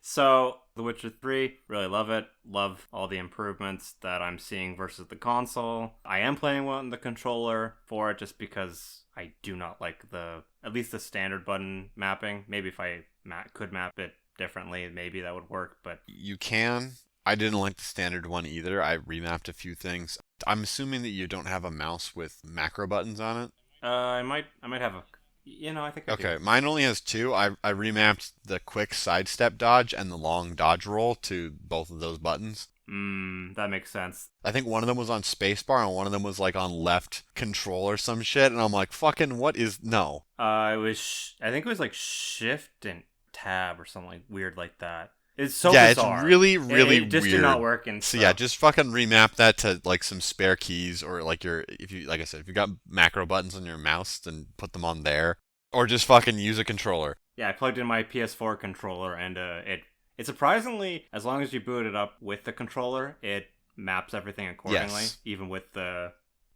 So, The Witcher 3, really love it. Love all the improvements that I'm seeing versus the console. I am playing on the controller for it just because I do not like at least the standard button mapping. Maybe if I could map it differently, maybe that would work, but... You can. I didn't like the standard one either. I remapped a few things. I'm assuming that you don't have a mouse with macro buttons on it. I might have a. I think I do. Okay, mine only has two. I remapped the quick sidestep dodge and the long dodge roll to both of those buttons. That makes sense. I think one of them was on spacebar and one of them was like on left control or some shit. And I'm like, fucking, what is no? It was. I think it was like shift and tab or something like weird like that. It's so yeah, bizarre. it's really, really it just weird. did not work. And so yeah, just fucking remap that to like some spare keys or like like I said, if you got macro buttons on your mouse, then put them on there, or just fucking use a controller. Yeah, I plugged in my PS4 controller and it surprisingly, as long as you boot it up with the controller, it maps everything accordingly, Yes. even with the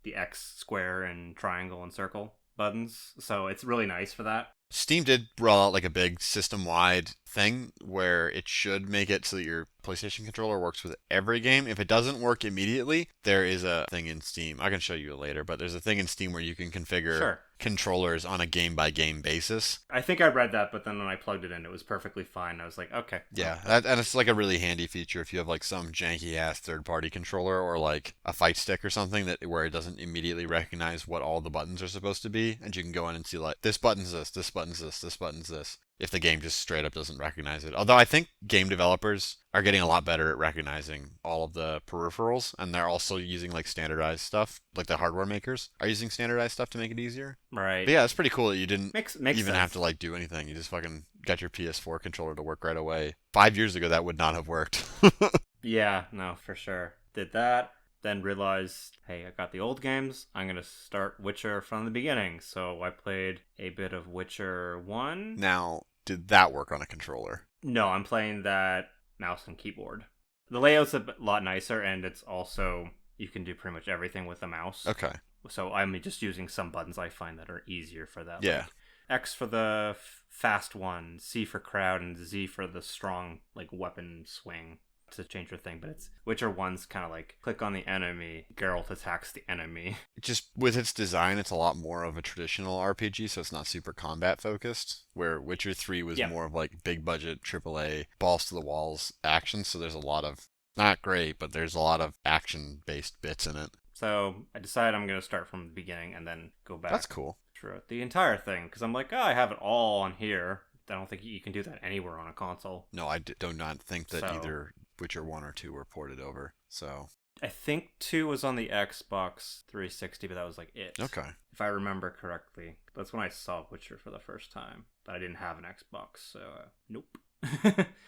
X, square, and triangle and circle buttons. So it's really nice for that. Steam did roll out like a big system-wide thing where it should make it so that your PlayStation controller works with every game. If it doesn't work immediately, there is a thing in Steam. I can show you it later, but there's a thing in Steam where you can configure controllers on a game-by-game basis. I think I read that, but then when I plugged it in, it was perfectly fine. I was like, okay. Yeah, and it's like a really handy feature if you have like some janky-ass third-party controller or like a fight stick or something where it doesn't immediately recognize what all the buttons are supposed to be, and you can go in and see like, this button's this, this button's this, this button's this, if the game just straight up doesn't recognize it. Although I think game developers are getting a lot better at recognizing all of the peripherals, and they're also using like standardized stuff, like the hardware makers are using standardized stuff to make it easier. Right. But yeah, it's pretty cool that you didn't makes even sense. have to like do anything. You just fucking got your PS4 controller to work right away. 5 years ago, that would not have worked. Yeah, no, for sure. Did that. Then realized, hey, I got the old games. I'm going to start Witcher from the beginning. So I played a bit of Witcher 1. Now, did that work on a controller? No, I'm playing that mouse and keyboard. The layout's a lot nicer, and it's also, you can do pretty much everything with the mouse. Okay. So I'm just using some buttons I find that are easier for that. Yeah. Like X for the fast one, C for crowd, and Z for the strong, like, weapon swing to change your thing. But it's Witcher 1's kind of like click on the enemy, Geralt attacks the enemy. Just with its design, it's a lot more of a traditional RPG, so it's not super combat focused. Where Witcher 3 was more of like big budget AAA balls to the walls action. So there's a lot of, not great, but there's a lot of action based bits in it. So I decided I'm going to start from the beginning and then go back. That's cool. Throughout the entire thing, because I'm like, I have it all on here. I don't think you can do that anywhere on a console. No, I do not think that either Witcher 1 or 2 were ported over. So I think 2 was on the Xbox 360, but that was like it. Okay. If I remember correctly. That's when I saw Witcher for the first time. But I didn't have an Xbox, so nope.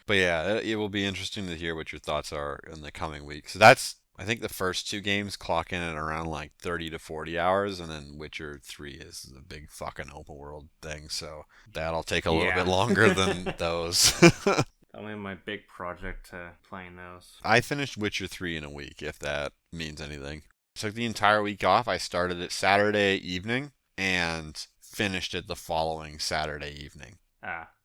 But yeah, it will be interesting to hear what your thoughts are in the coming weeks. So that's, I think the first two games clock in at around like 30 to 40 hours, and then Witcher 3 is the big fucking open world thing, so that'll take a little bit longer than those. That'll be my big project playing those. I finished Witcher 3 in a week, if that means anything. Took the entire week off. I started it Saturday evening and finished it the following Saturday evening.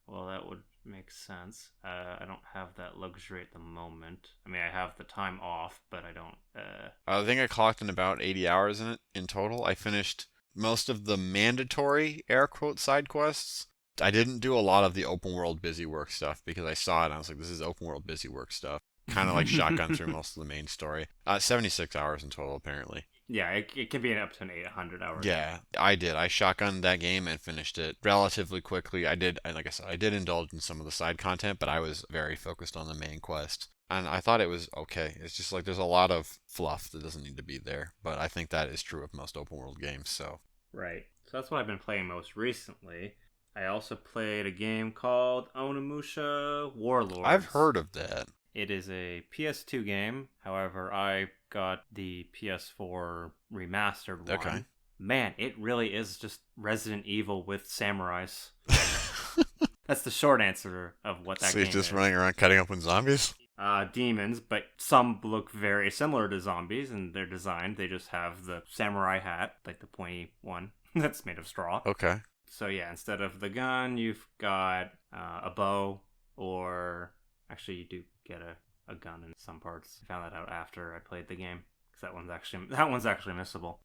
Well, that would make sense. I don't have that luxury at the moment. I mean, I have the time off, but I don't... I think I clocked in about 80 hours in it in total. I finished most of the mandatory, air quote, side quests. I didn't do a lot of the open world busy work stuff because I saw it and I was like, this is open world busy work stuff. Kind of like shotgun through most of the main story. 76 hours in total, apparently. Yeah, it can be up to an 800 hour Yeah, I did. I shotgunned that game and finished it relatively quickly. Like I said, I did indulge in some of the side content, but I was very focused on the main quest. And I thought it was okay. It's just like there's a lot of fluff that doesn't need to be there. But I think that is true of most open world games, so. Right. So that's what I've been playing most recently. I also played a game called Onimusha Warlords. I've heard of that. It is a PS2 game. However, I got the PS4 remastered one. Okay. Man, it really is just Resident Evil with samurais. That's the short answer of what that game is. So he's just running around cutting up with zombies? Demons, but some look very similar to zombies in their design. They just have the samurai hat, like the pointy one that's made of straw. Okay. So yeah, instead of the gun, you've got a bow, or actually you do get a gun in some parts. I found that out after I played the game, because that one's actually missable.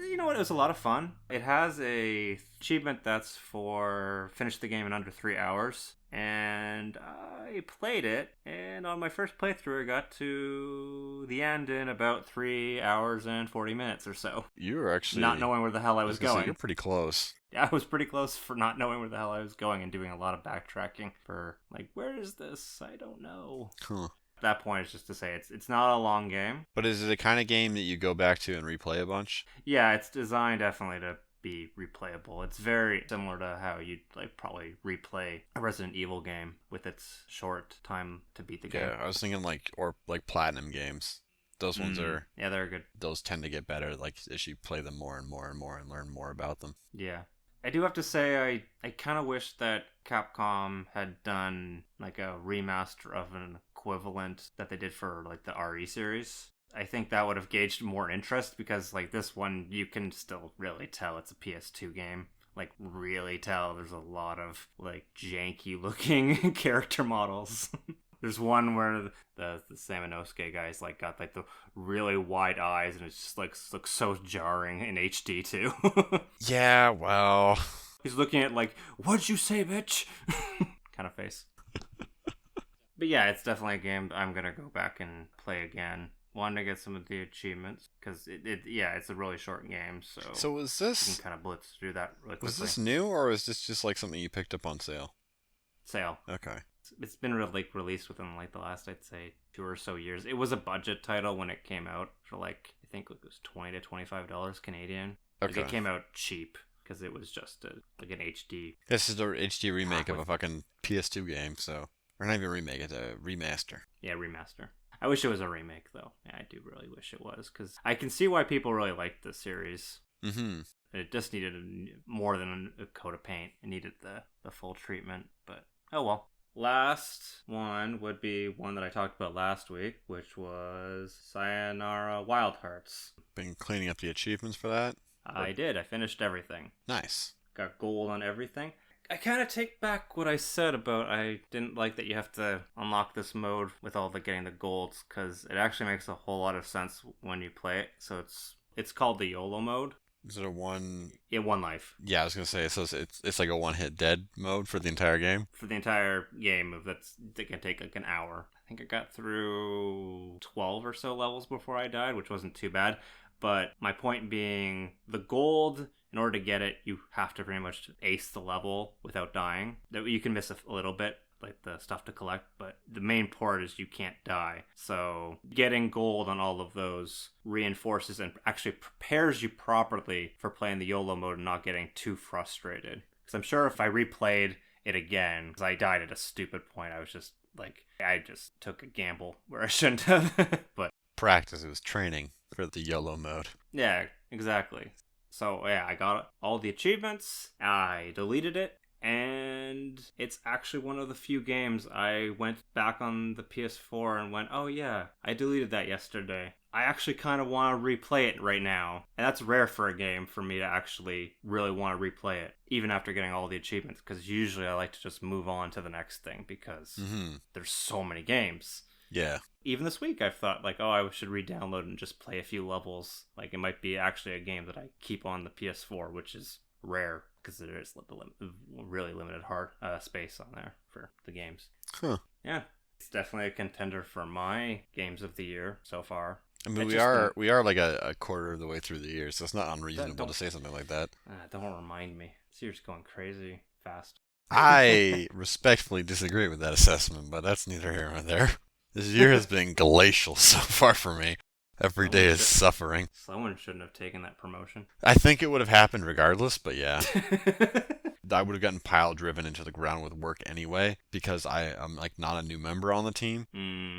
you know what? It was a lot of fun. It has a achievement that's for finish the game in under 3 hours. And I played it, and on my first playthrough, I got to the end in about 3 hours and 40 minutes or so. You were actually... Not knowing where the hell I was going. You're pretty close. I was pretty close for not knowing where the hell I was going and doing a lot of backtracking for, like, where is this? I don't know. Huh. At that point, it's just to say it's not a long game. But is it the kind of game that you go back to and replay a bunch? Yeah, it's designed definitely to be replayable. It's very similar to how you'd like probably replay a Resident Evil game with its short time to beat the game. Yeah, I was thinking like Platinum games. Those ones are... Yeah, they're good. Those tend to get better like as you play them more and more and more and learn more about them. Yeah. I do have to say I kind of wish that Capcom had done like a remaster of an equivalent that they did for like the RE series. I think that would have gauged more interest because like this one you can still really tell it's a PS2 game. Like really tell there's a lot of like janky looking character models. There's one where the Samanosuke guy's like got like the really wide eyes and it's just like looks so jarring in HD too. Yeah, well, he's looking at like, what'd you say, bitch? kind of face. But yeah, it's definitely a game I'm gonna go back and play again. Wanted to get some of the achievements because it's a really short game, so was you this can kind of blitz through that really quickly. was this new or was this just like something you picked up on sale? Sale? Okay. It's been released within like the last I'd say 2 or so years. It was a budget title when it came out for like I think it was $20 to $25 Canadian. Okay. Like, it came out cheap because it was just like an HD. This is the HD remake of a fucking PS2 game, so or not even remake, it's a remaster. Yeah, remaster. I wish it was a remake, though. Yeah, I do really wish it was, because I can see why people really liked the series. Mm-hmm. It just needed more than a coat of paint. It needed the full treatment, but oh well. Last one would be one that I talked about last week, which was Sayonara Wild Hearts. Been cleaning up the achievements for that? I did. I finished everything. Nice. Got gold on everything. I kind of take back what I said about I didn't like that you have to unlock this mode with all the getting the golds, because it actually makes a whole lot of sense when you play it. So it's called the YOLO mode. Is it a one... Yeah, one life. Yeah, I was going to say, so it's like a one-hit dead mode for the entire game? For the entire game, it can take like an hour. I think I got through 12 or so levels before I died, which wasn't too bad. But my point being, the gold... In order to get it, you have to pretty much ace the level without dying. You can miss a little bit, like the stuff to collect, but the main part is you can't die. So getting gold on all of those reinforces and actually prepares you properly for playing the YOLO mode and not getting too frustrated. Because I'm sure if I replayed it again, because I died at a stupid point, I was just like, I just took a gamble where I shouldn't have. But practice, it was training for the YOLO mode. Yeah, exactly. So yeah, I got all the achievements, I deleted it, and it's actually one of the few games I went back on the PS4 and went, oh yeah, I deleted that yesterday. I actually kind of want to replay it right now. And that's rare for a game for me to actually really want to replay it, even after getting all the achievements, because usually I like to just move on to the next thing because there's so many games. Yeah. Even this week, I've thought, like, oh, I should re-download and just play a few levels. Like, it might be actually a game that I keep on the PS4, which is rare, because there is really limited hard space on there for the games. Huh. Yeah. It's definitely a contender for my games of the year so far. I mean, we are like a quarter of the way through the year, so it's not unreasonable to say something like that. Don't remind me. This year's going crazy fast. I respectfully disagree with that assessment, but that's neither here nor there. This year has been glacial so far for me. Every day is suffering. Someone shouldn't have taken that promotion. I think it would have happened regardless, but yeah. I would have gotten pile driven into the ground with work anyway, because I'm like not a new member on the team.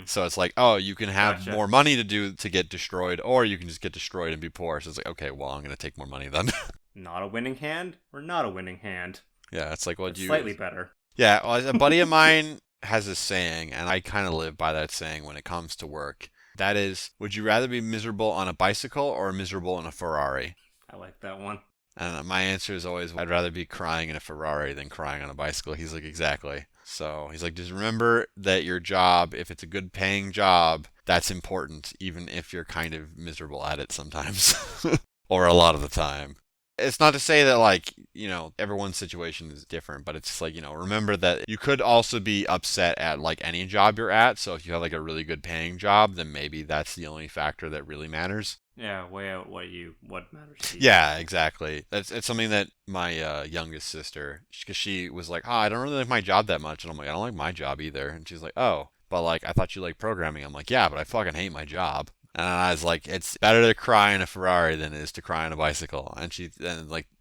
So it's like, oh, you can have more money to get destroyed, or you can just get destroyed and be poor. So it's like, okay, well, I'm going to take more money then. Not a winning hand, or not a winning hand. Yeah, it's like what it's slightly better. Yeah, well, a buddy of mine has a saying, and I kind of live by that saying when it comes to work. That is, would you rather be miserable on a bicycle or miserable in a Ferrari? I like that one. And my answer is always, I'd rather be crying in a Ferrari than crying on a bicycle. He's like, exactly. So he's like, just remember that your job, if it's a good paying job, that's important, even if you're kind of miserable at it sometimes. or a lot of the time. It's not to say that, like, everyone's situation is different, but it's just like, remember that you could also be upset at, like, any job you're at. So if you have, like, a really good paying job, then maybe that's the only factor that really matters. Yeah, weigh out what matters to you. Yeah, exactly. It's something that my youngest sister, because she was like, I don't really like my job that much. And I'm like, I don't like my job either. And she's like, oh, but, like, I thought you liked programming. I'm like, yeah, but I fucking hate my job. And I was like, it's better to cry in a Ferrari than it is to cry on a bicycle. And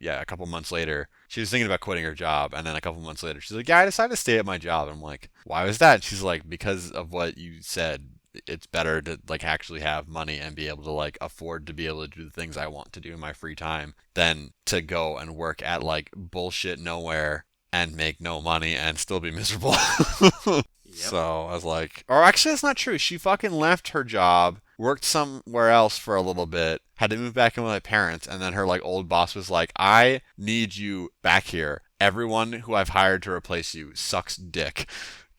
a couple months later, she was thinking about quitting her job. And then a couple months later, she's like, yeah, I decided to stay at my job. And I'm like, why was that? And she's like, because of what you said. It's better to, like, actually have money and be able to, like, afford to be able to do the things I want to do in my free time than to go and work at, like, bullshit nowhere and make no money and still be miserable. Yep. So I was like, or actually, that's not true. She fucking left her job, worked somewhere else for a little bit, had to move back in with my parents, and then her, like, old boss was like, I need you back here. Everyone who I've hired to replace you sucks dick.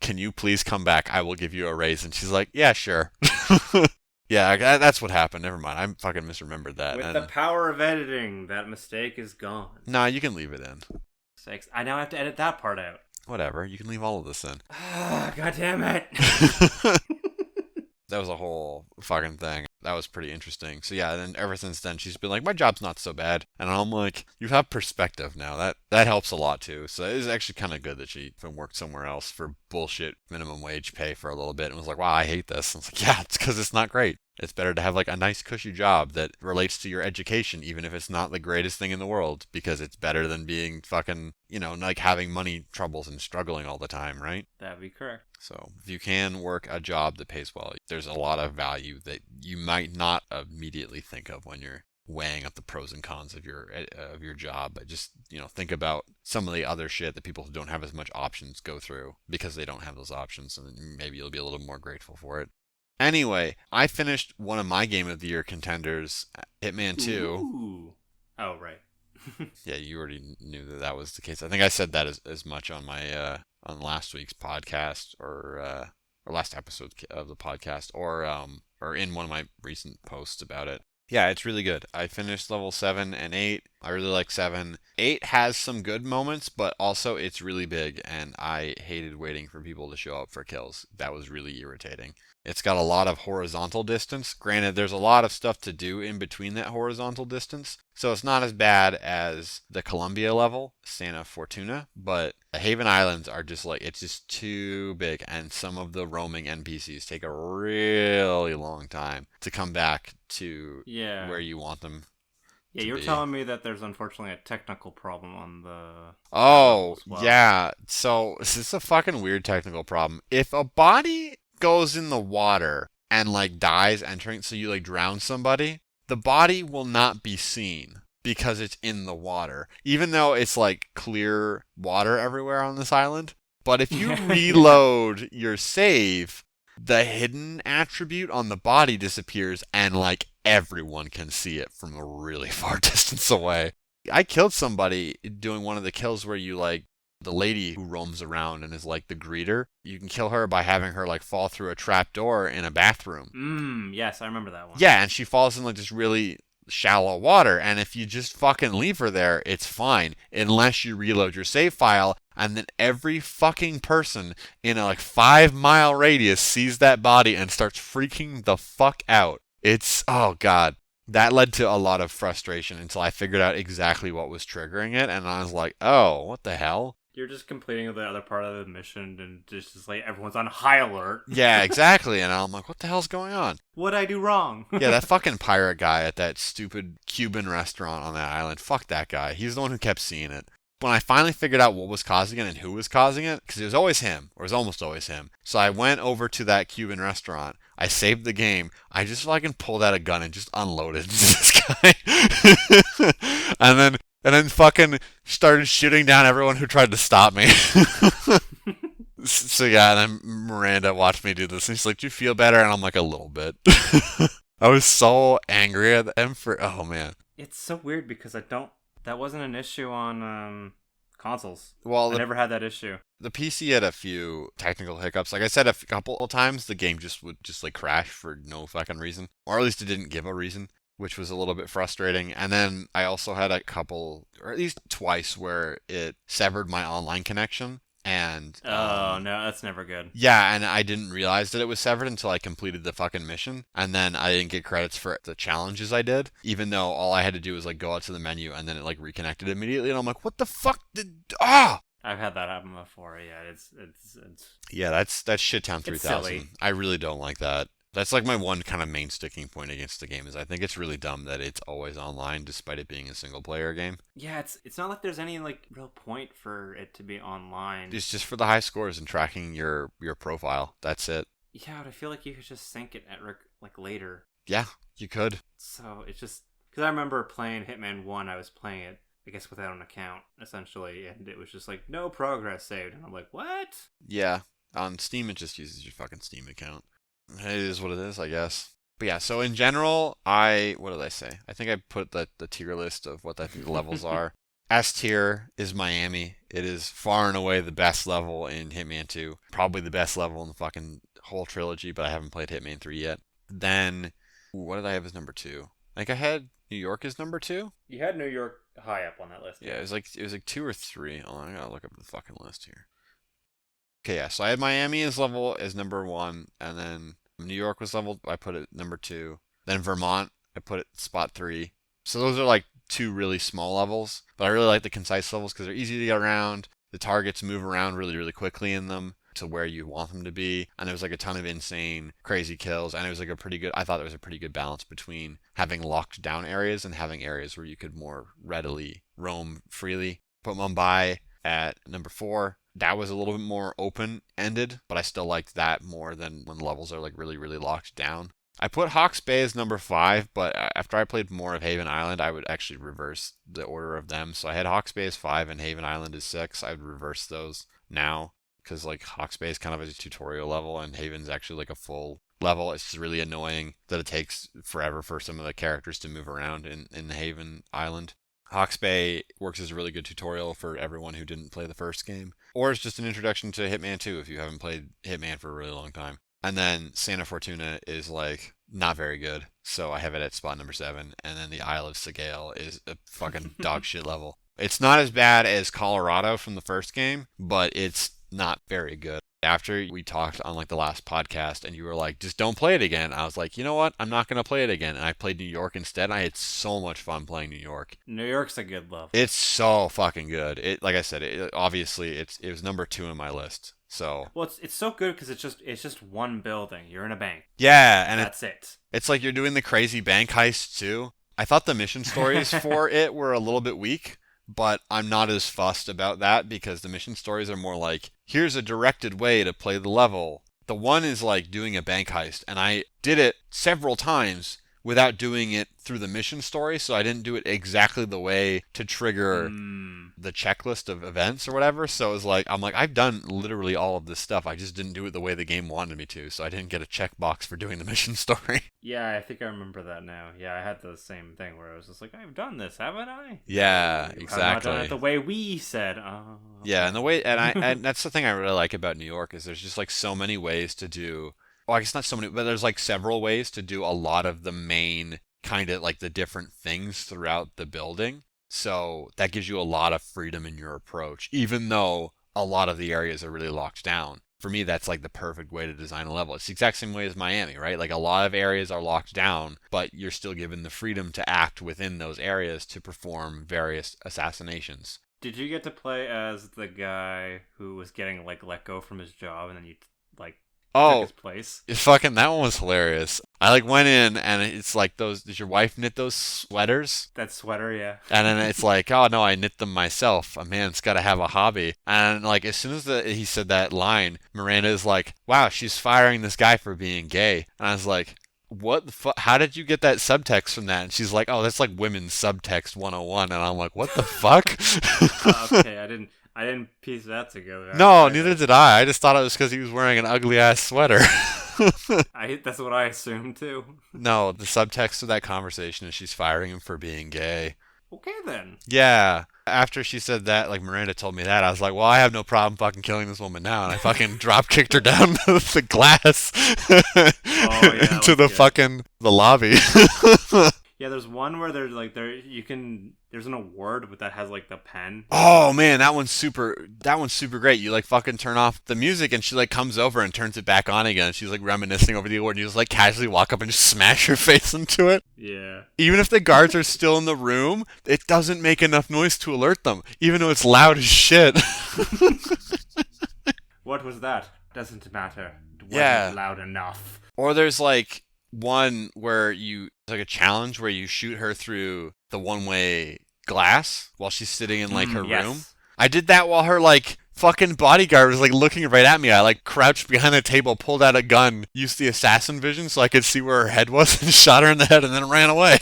Can you please come back? I will give you a raise. And she's like, yeah, sure. Yeah, that's what happened. Never mind. I fucking misremembered that. With the power of editing, that mistake is gone. Nah, you can leave it in. Sakes. I now have to edit that part out. Whatever. You can leave all of this in. God damn it. That was a whole fucking thing. That was pretty interesting. So yeah, then ever since then, she's been like, my job's not so bad. And I'm like, you have perspective now. That helps a lot too. So it was actually kind of good that she worked somewhere else for bullshit minimum wage pay for a little bit and was like, wow, I hate this. And I was like, yeah, it's because it's not great. It's better to have, like, a nice cushy job that relates to your education, even if it's not the greatest thing in the world, because it's better than being fucking, like, having money troubles and struggling all the time, right? That'd be correct. So if you can work a job that pays well, there's a lot of value that you might not immediately think of when you're weighing up the pros and cons of your job. But just, think about some of the other shit that people who don't have as much options go through because they don't have those options, and maybe you'll be a little more grateful for it. Anyway, I finished one of my Game of the Year contenders, Hitman 2. Ooh. Oh, right. Yeah, you already knew that was the case. I think I said that as much on my on last week's podcast or last episode of the podcast or in one of my recent posts about it. Yeah, it's really good. I finished level 7 and 8. I really like 7. 8 has some good moments, but also it's really big, and I hated waiting for people to show up for kills. That was really irritating. It's got a lot of horizontal distance. Granted, there's a lot of stuff to do in between that horizontal distance, so it's not as bad as the Columbia level, Santa Fortuna, but the Haven Islands are just like, it's just too big, and some of the roaming NPCs take a really long time to come back to where you want them. Yeah, you were telling me that there's unfortunately a technical problem on the... Oh, yeah. So, this is a fucking weird technical problem. If a body goes in the water and, like, dies entering, so you, like, drown somebody, the body will not be seen because it's in the water, even though it's, like, clear water everywhere on this island. But if you reload your save, the hidden attribute on the body disappears, and, like, everyone can see it from a really far distance away. I killed somebody doing one of the kills where you, like, the lady who roams around and is like the greeter, you can kill her by having her, like, fall through a trap door in a bathroom. Yes, I remember that one. Yeah, and she falls in, like, this really shallow water, and if you just fucking leave her there, it's fine, unless you reload your save file, and then every fucking person in a, like, 5-mile radius sees that body and starts freaking the fuck out. It's, oh god. That led to a lot of frustration until I figured out exactly what was triggering it, and I was like, oh, what the hell? You're just completing the other part of the mission, and just like everyone's on high alert. Yeah, exactly, and I'm like, what the hell's going on? What'd I do wrong? Yeah, that fucking pirate guy at that stupid Cuban restaurant on that island, fuck that guy. He's the one who kept seeing it. When I finally figured out what was causing it and who was causing it, because it was always him, or it was almost always him. So I went over to that Cuban restaurant, I saved the game, I just fucking pulled out a gun and just unloaded this guy. and then fucking started shooting down everyone who tried to stop me. So yeah, and then Miranda watched me do this, and she's like, do you feel better? And I'm like, a little bit. I was so angry at them oh man. It's so weird because that wasn't an issue on consoles. Well, I never had that issue. The PC had a few technical hiccups. Like I said, a couple of times the game just would like crash for no fucking reason, or at least it didn't give a reason. which was a little bit frustrating. And then I also had a couple, or at least twice, where it severed my online connection. And oh no, that's never good. yeah, and I didn't realize that it was severed until I completed the fucking mission, and then I didn't get credits for the challenges I did, even though all I had to do was like go out to the menu and then it like reconnected immediately, and I'm like, what the fuck I've had that happen before. Yeah, it's yeah, that's Shittown 3000. silly. I really don't like that. That's like my one kind of main sticking point against the game is I think it's really dumb that it's always online despite it being a single player game. Yeah, it's not like there's any like real point for it to be online. It's just for the high scores and tracking your profile. That's it. Yeah, but I feel like you could just sync it at like later. Yeah, you could. So it's just because I remember playing Hitman 1, I was playing it, I guess, without an account essentially, and it was just like no progress saved, and I'm like, what? Yeah, on Steam it just uses your fucking Steam account. It is what it is, I guess. But yeah, so in general, what did I say? I think I put the tier list of what I think the levels are. S tier is Miami. It is far and away the best level in Hitman 2. Probably the best level in the fucking whole trilogy, but I haven't played Hitman 3 yet. Then, what did I have as number 2? I think I had New York as number 2. You had New York high up on that list. Yeah, it was like 2 or 3. Oh, I gotta look up the fucking list here. Okay, yeah, so I had Miami as number 1, and then New York was leveled, I put it number 2. Then Vermont, I put it spot 3. So those are like 2 really small levels, but I really like the concise levels because they're easy to get around. The targets move around really, really quickly in them to where you want them to be, and there was like a ton of insane, crazy kills, and it was like I thought it was a pretty good balance between having locked down areas and having areas where you could more readily roam freely. Put Mumbai at number 4. That was a little bit more open-ended, but I still liked that more than when levels are like really, really locked down. I put Hawke's Bay as number 5, but after I played more of Haven Island, I would actually reverse the order of them. So I had Hawke's Bay as 5 and Haven Island as 6. I would reverse those now, because like Hawke's Bay is kind of a tutorial level, and Haven's actually like a full level. It's just really annoying that it takes forever for some of the characters to move around in Haven Island. Hawke's Bay works as a really good tutorial for everyone who didn't play the first game, or it's just an introduction to Hitman 2 if you haven't played Hitman for a really long time. And then Santa Fortuna is like not very good, so I have it at spot number 7. And then the Isle of Sigale is a fucking dog shit level. It's not as bad as Colorado from the first game, but it's not very good. After we talked on like the last podcast and you were like, just don't play it again, I was like, you know what? I'm not going to play it again. And I played New York instead. And I had so much fun playing New York. New York's a good level. It's so fucking good. It, like I said, obviously it was number 2 on my list. So well, it's so good because it's just one building. You're in a bank. Yeah, and that's it. It's like you're doing the crazy bank heist too. I thought the mission stories for it were a little bit weak, but I'm not as fussed about that because the mission stories are more like, here's a directed way to play the level. The one is like doing a bank heist, and I did it several times without doing it through the mission story, so I didn't do it exactly the way to trigger the checklist of events or whatever. So it was like, I'm like, I've done literally all of this stuff. I just didn't do it the way the game wanted me to, so I didn't get a checkbox for doing the mission story. Yeah, I think I remember that now. Yeah, I had the same thing where I was just like, I've done this, haven't I? Yeah, exactly. I've not done it the way we said. Yeah, and the way, and that's the thing I really like about New York is there's just like so many ways to do. Well, I guess not so many, but there's like several ways to do a lot of the main kind of like the different things throughout the building. So that gives you a lot of freedom in your approach, even though a lot of the areas are really locked down. For me, that's like the perfect way to design a level. It's the exact same way as Miami, right? Like a lot of areas are locked down, but you're still given the freedom to act within those areas to perform various assassinations. Did you get to play as the guy who was getting like let go from his job and then you like took his place? Fucking that one was hilarious. I like went in and it's like does your wife knit those sweaters? That sweater, yeah. And then it's like, oh no, I knit them myself. A man's got to have a hobby. And like as soon as he said that line, Miranda's like, wow, she's firing this guy for being gay. And I was like, what the fuck? How did you get that subtext from that? And she's like, oh, that's like women's subtext 101. And I'm like, what the fuck? Okay, I didn't piece that together. No, neither did I. I just thought it was because he was wearing an ugly ass sweater. That's what I assumed too. No, the subtext of that conversation is she's firing him for being gay. Okay then. Yeah. After she said that, like Miranda told me that, I was like, well, I have no problem fucking killing this woman now. And I fucking drop kicked her down the glass into the lobby. You Yeah, there's one where there's like there's an award that has like the pen. Oh man, that one's super great. You like fucking turn off the music and she like comes over and turns it back on again. She's like reminiscing over the award and you just like casually walk up and just smash your face into it. Yeah. Even if the guards are still in the room, it doesn't make enough noise to alert them, even though it's loud as shit. What was that? Doesn't matter. It wasn't Yeah. loud enough. Or there's like one where like a challenge where you shoot her through the one-way glass while she's sitting in like her yes. room. I did that while her like fucking bodyguard was like looking right at me. I like crouched behind the table, pulled out a gun, used the assassin vision so I could see where her head was and shot her in the head and then ran away.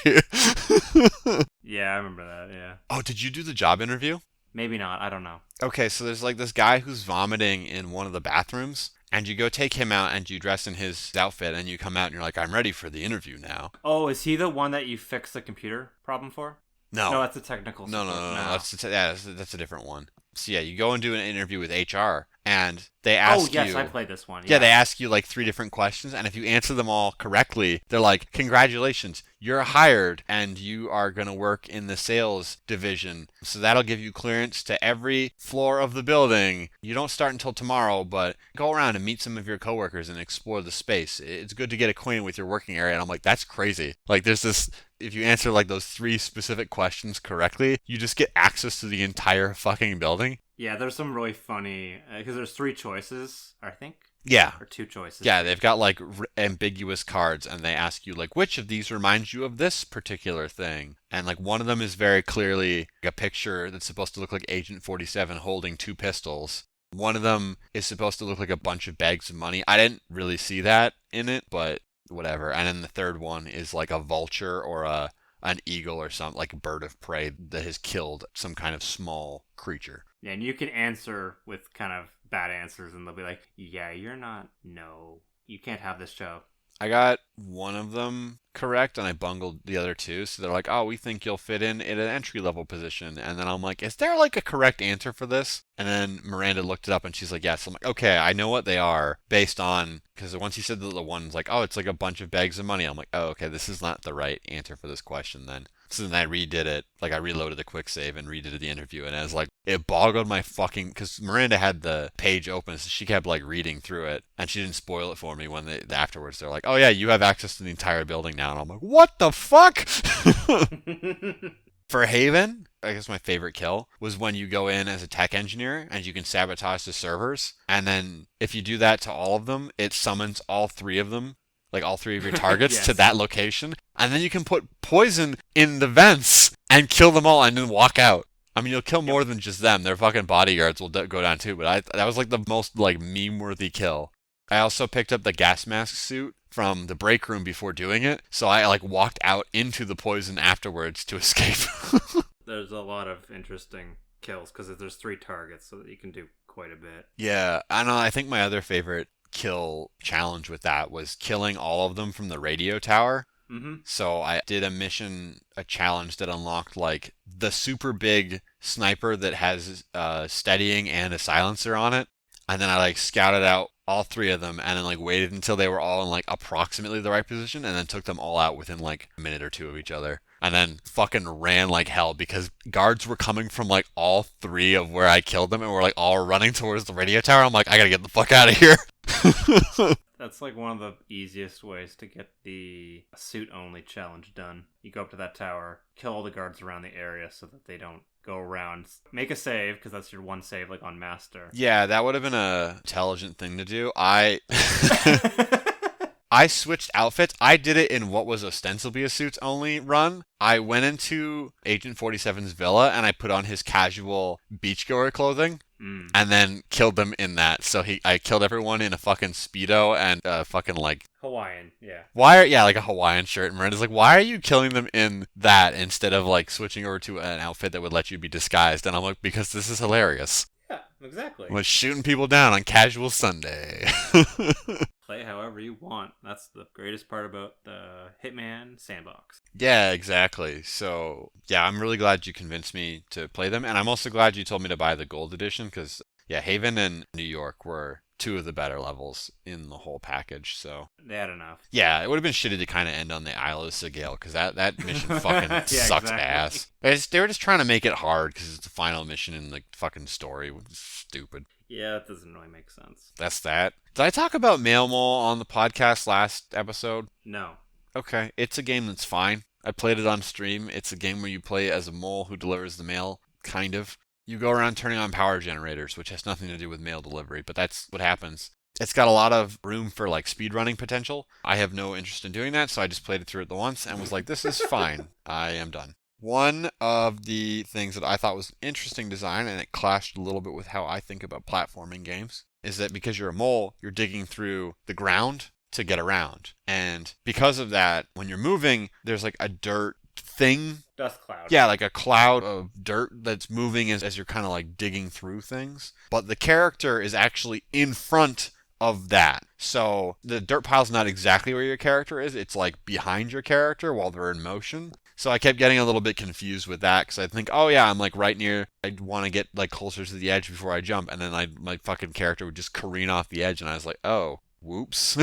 Yeah, I remember that, yeah. Oh, did you do the job interview? Maybe not, I don't know. Okay, so there's like this guy who's vomiting in one of the bathrooms. And you go take him out and you dress in his outfit and you come out and you're like, I'm ready for the interview now. Oh, is he the one that you fixed the computer problem for? No. No, that's a technical No. support. That's a different one. So yeah, you go and do an interview with HR and they ask you... Oh, yes, I played this one. Yeah, they ask you like 3 different questions and if you answer them all correctly, they're like, congratulations, you're hired and you are going to work in the sales division. So that'll give you clearance to every floor of the building. You don't start until tomorrow, but go around and meet some of your coworkers and explore the space. It's good to get acquainted with your working area. And I'm like, that's crazy. Like there's this... If you answer like those 3 specific questions correctly, you just get access to the entire fucking building. Yeah, there's some really funny, because there's 3 choices, I think. Yeah. Or 2 choices. Yeah, they've got like ambiguous cards and they ask you like, which of these reminds you of this particular thing? And like one of them is very clearly a picture that's supposed to look like Agent 47 holding 2 pistols. One of them is supposed to look like a bunch of bags of money. I didn't really see that in it, but whatever. And then the third one is like a vulture or an eagle or something, like a bird of prey that has killed some kind of small creature. Yeah, and you can answer with kind of bad answers and they'll be like, yeah, you're not, no, you can't have this job. I got one of them correct and I bungled the other 2. So they're like, oh, we think you'll fit in at an entry-level position. And then I'm like, is there like a correct answer for this? And then Miranda looked it up and she's like, yes. I'm like, okay, I know what they are based on, because once you said that the one's like, oh, it's like a bunch of bags of money. I'm like, oh, okay, this is not the right answer for this question then. So then I redid it, like I reloaded the quick save and redid the interview, and I was like, it boggled my fucking, because Miranda had the page open, so she kept like reading through it, and she didn't spoil it for me when afterwards they're like, oh yeah, you have access to the entire building now, and I'm like, what the fuck? For Haven, I guess my favorite kill was when you go in as a tech engineer and you can sabotage the servers, and then if you do that to all of them, it summons all 3 of them. Like all 3 of your targets Yes. to that location. And then you can put poison in the vents and kill them all and then walk out. I mean, you'll kill more than just them. Their fucking bodyguards will go down too. But that was like the most like meme-worthy kill. I also picked up the gas mask suit from the break room before doing it. So I like walked out into the poison afterwards to escape. There's a lot of interesting kills because there's 3 targets, so that you can do quite a bit. Yeah, I know. I think my other favorite kill challenge with that was killing all of them from the radio tower. Mm-hmm. So I did a challenge that unlocked like the super big sniper that has steadying and a silencer on it, and then I like scouted out all 3 of them and then like waited until they were all in like approximately the right position and then took them all out within like a minute or 2 of each other. And then fucking ran like hell because guards were coming from like all 3 of where I killed them and were like all running towards the radio tower. I'm like, I gotta get the fuck out of here. That's like one of the easiest ways to get the suit-only challenge done. You go up to that tower, kill all the guards around the area so that they don't go around. Make a save, because that's your one save, like on Master. Yeah, that would have been a intelligent thing to do. I switched outfits. I did it in what was ostensibly a suits only run. I went into Agent 47's villa and I put on his casual beachgoer clothing. And then killed them in that. So I killed everyone in a fucking Speedo and fucking like... Hawaiian, yeah. Like a Hawaiian shirt. And Miranda's like, why are you killing them in that instead of like switching over to an outfit that would let you be disguised? And I'm like, because this is hilarious. Yeah, exactly. I'm like shooting people down on casual Sunday. Play however you want. That's the greatest part about the Hitman sandbox. Yeah, exactly. So, yeah, I'm really glad you convinced me to play them. And I'm also glad you told me to buy the gold edition because, yeah, Haven and New York were two of the better levels in the whole package. So They had enough. yeah, it would have been shitty to kind of end on the Isle of Sigil, because that mission fucking Yeah, sucked exactly. ass. They were just trying to make it hard because it's the final mission in the fucking story. Which is stupid. Yeah, that doesn't really make sense. That's that. Did I talk about Mail Mole on the podcast last episode? No. Okay, it's a game that's fine. I played it on stream. It's a game where you play as a mole who delivers the mail, kind of. You go around turning on power generators, which has nothing to do with mail delivery, but that's what happens. It's got a lot of room for like speedrunning potential. I have no interest in doing that, so I just played it through at the once and was like, this is fine. I am done. One of the things that I thought was interesting design, and it clashed a little bit with how I think about platforming games, is that because you're a mole, you're digging through the ground to get around. And because of that, when you're moving, there's like a dirt thing. Dust cloud. Yeah, like a cloud of dirt that's moving as you're kind of like digging through things. But the character is actually in front of that. So the dirt pile's not exactly where your character is. It's like behind your character while they're in motion. So I kept getting a little bit confused with that because I think, oh yeah, I'm like right near, I'd want to get like closer to the edge before I jump. And then my fucking character would just careen off the edge. And I was like, oh, whoops.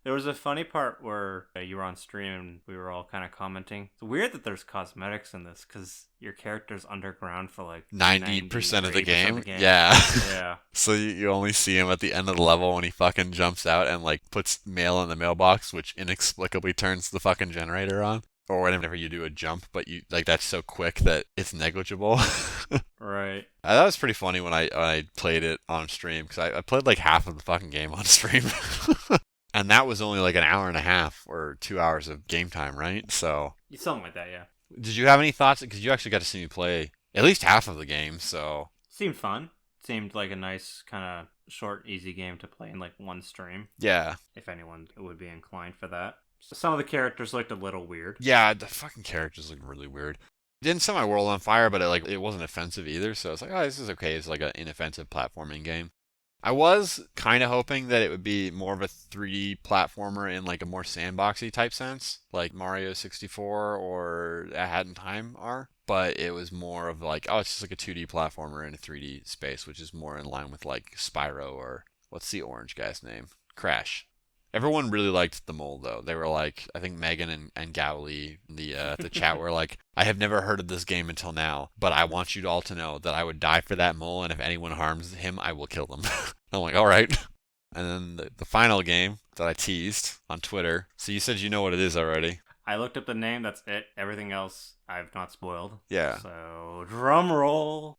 There was a funny part where you were on stream and we were all kind of commenting. It's weird that there's cosmetics in this because your character's underground for like 90% of the game. Yeah. Yeah. So you only see him at the end of the level when he fucking jumps out and like puts mail in the mailbox, which inexplicably turns the fucking generator on. Or whenever you do a jump, but you like that's so quick that it's negligible. Right. That was pretty funny when I played it on stream because I played like half of the fucking game on stream. And that was only like an hour and a half or 2 hours of game time, right? So Something like that, yeah. did you have any thoughts? Because you actually got to see me play at least half of the game, so Seemed fun. Seemed like a nice kind of short, easy game to play in like one stream. yeah. If anyone would be inclined for that. Some of the characters looked a little weird. Yeah, the fucking characters look really weird. Didn't set my world on fire, but it wasn't offensive either, so it's like, oh, this is okay. It's like an inoffensive platforming game. I was kind of hoping that it would be more of a 3D platformer in like a more sandboxy type sense, like Mario 64 or A Hat in Time are. But it was more of like, oh, it's just like a 2D platformer in a 3D space, which is more in line with like Spyro or what's the orange guy's name? Crash. Everyone really liked the mole though. They were like, I think Megan and Gowley, the chat were like, I have never heard of this game until now, but I want you all to know that I would die for that mole, and if anyone harms him, I will kill them. I'm like, all right. And then the final game that I teased on Twitter. So you said you know what it is already. I looked up the name, that's it. Everything else I've not spoiled. Yeah. So, drum roll.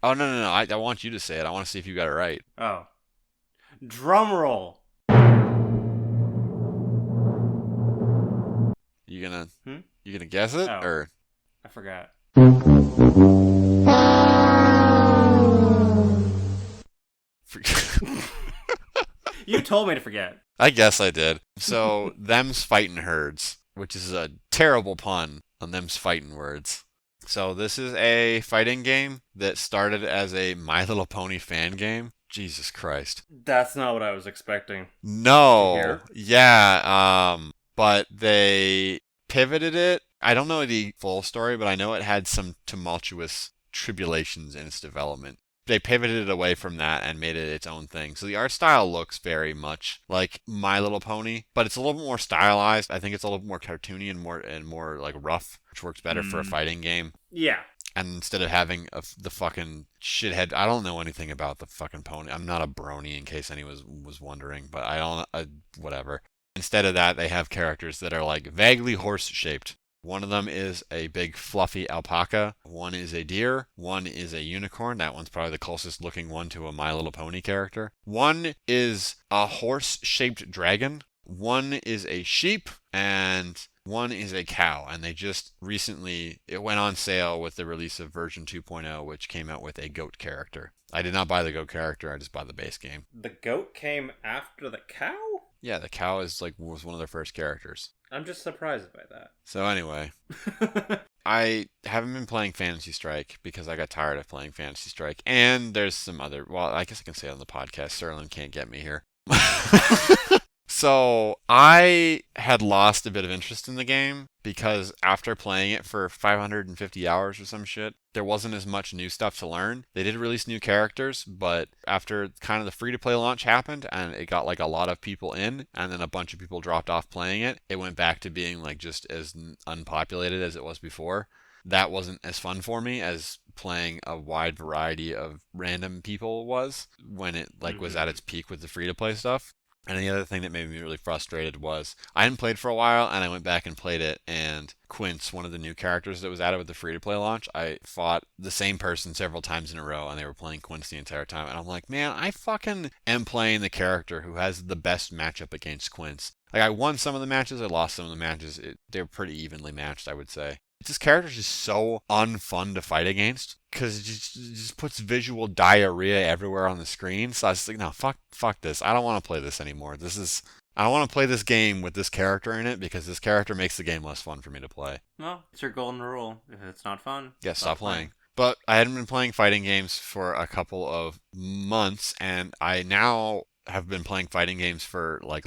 Oh, no. I want you to say it. I want to see if you got it right. Oh. Drum roll. You gonna guess it? Oh. Or I forgot. You told me to forget. I guess I did. So, them's fightin' herds, which is a terrible pun on them's fightin' words. So this is a fighting game that started as a My Little Pony fan game. Jesus Christ. That's not what I was expecting. No. Yeah, but they pivoted it. I don't know the full story, but I know it had some tumultuous tribulations in its development. They pivoted it away from that and made it its own thing. So the art style looks very much like My Little Pony, but it's a little bit more stylized. I think it's a little bit more cartoony and more like rough, which works better for a fighting game. Yeah. And instead of having the fucking shithead, I don't know anything about the fucking pony. I'm not a brony in case anyone was wondering, but whatever. Instead of that, they have characters that are like vaguely horse-shaped. One of them is a big fluffy alpaca, one is a deer, one is a unicorn, that one's probably the closest looking one to a My Little Pony character. One is a horse-shaped dragon, one is a sheep, and one is a cow. And they just recently, it went on sale with the release of version 2.0, which came out with a goat character. I did not buy the goat character, I just bought the base game. The goat came after the cow? Yeah, the cow was one of their first characters. I'm just surprised by that. So anyway, I haven't been playing Fantasy Strike because I got tired of playing Fantasy Strike. And there's some other, well, I guess I can say it on the podcast. Sterling can't get me here. So I had lost a bit of interest in the game because after playing it for 550 hours or some shit, there wasn't as much new stuff to learn. They did release new characters, but after kind of the free-to-play launch happened and it got like a lot of people in and then a bunch of people dropped off playing it, it went back to being like just as unpopulated as it was before. That wasn't as fun for me as playing a wide variety of random people was when it like was at its peak with the free-to-play stuff. And the other thing that made me really frustrated was I hadn't played for a while and I went back and played it, and Quince, one of the new characters that was added with the free-to-play launch, I fought the same person several times in a row and they were playing Quince the entire time. And I'm like, man, I fucking am playing the character who has the best matchup against Quince. Like, I won some of the matches, I lost some of the matches. They were pretty evenly matched, I would say. This character is just so unfun to fight against because it just puts visual diarrhea everywhere on the screen. So I was like, no, fuck this. I don't want to play this anymore. I don't want to play this game with this character in it because this character makes the game less fun for me to play. Well, it's your golden rule. If it's not fun, yeah, stop playing. But I hadn't been playing fighting games for a couple of months, and I now have been playing fighting games for like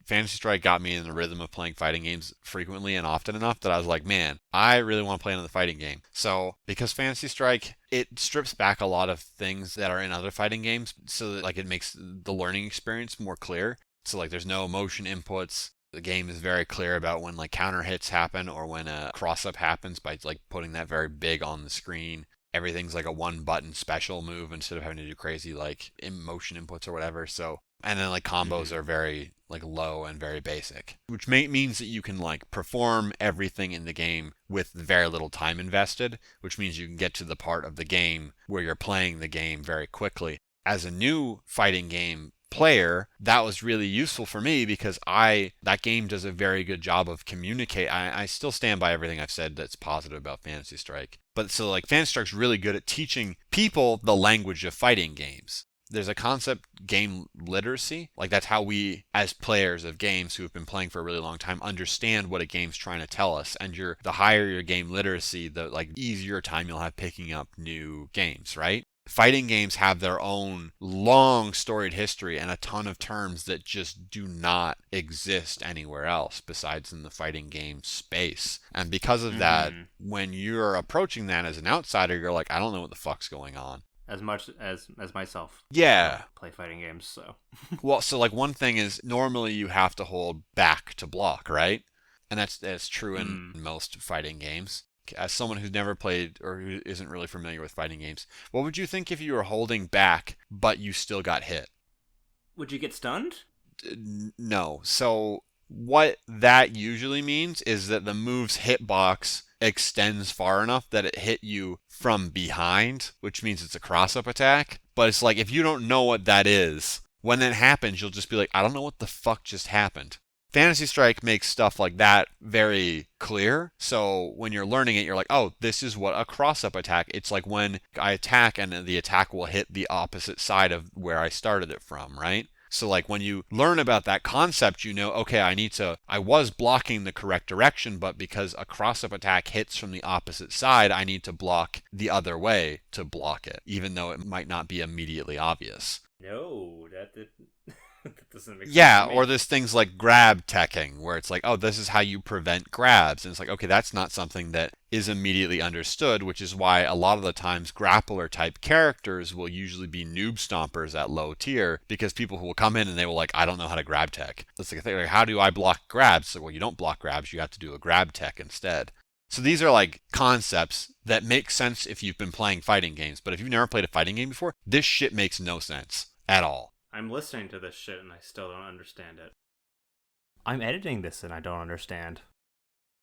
Fantasy Strike got me in the rhythm of playing fighting games frequently and often enough that I was like, man, I really want to play another fighting game. So because Fantasy Strike, it strips back a lot of things that are in other fighting games so that like it makes the learning experience more clear. So like there's no motion inputs. The game is very clear about when like counter hits happen or when a cross up happens by like putting that very big on the screen. Everything's like a one button special move instead of having to do crazy like motion inputs or whatever. So, and then like combos are very like low and very basic, which means that you can like perform everything in the game with very little time invested, which means you can get to the part of the game where you're playing the game very quickly. As a new fighting game player, that was really useful for me because that game does a very good job of communicate. I still stand by everything I've said that's positive about Fantasy Strike. But so like Fantasy Strike's really good at teaching people the language of fighting games. There's a concept, game literacy. Like that's how we, as players of games who have been playing for a really long time, understand what a game's trying to tell us. And the higher your game literacy, the like easier time you'll have picking up new games, right? Fighting games have their own long storied history and a ton of terms that just do not exist anywhere else besides in the fighting game space. And because of that, when you're approaching that as an outsider, you're like, I don't know what the fuck's going on. As much as myself. Yeah. I play fighting games, so. Well, so like one thing is normally you have to hold back to block, right? And that's true in most fighting games. As someone who's never played or who isn't really familiar with fighting games, what would you think if you were holding back but you still got hit? Would you get stunned? No. So what that usually means is that the move's hitbox extends far enough that it hit you from behind, which means it's a cross-up attack. But it's like if you don't know what that is, when that happens, you'll just be like, I don't know what the fuck just happened. Fantasy Strike makes stuff like that very clear. So when you're learning it, you're like, oh, this is what a cross-up attack. It's like when I attack and the attack will hit the opposite side of where I started it from, right? So like when you learn about that concept, you know, okay, I was blocking the correct direction, but because a cross-up attack hits from the opposite side, I need to block the other way to block it, even though it might not be immediately obvious. No, that doesn't make sense. Yeah, or there's things like grab teching, where it's like, oh, this is how you prevent grabs. And it's like, okay, that's not something that is immediately understood, which is why a lot of the times grappler type characters will usually be noob stompers at low tier, because people who will come in and they will like, I don't know how to grab tech. It's like, how do I block grabs? So, well, you don't block grabs, you have to do a grab tech instead. So these are like concepts that make sense if you've been playing fighting games, but if you've never played a fighting game before, this shit makes no sense at all. I'm listening to this shit and I still don't understand it. I'm editing this and I don't understand.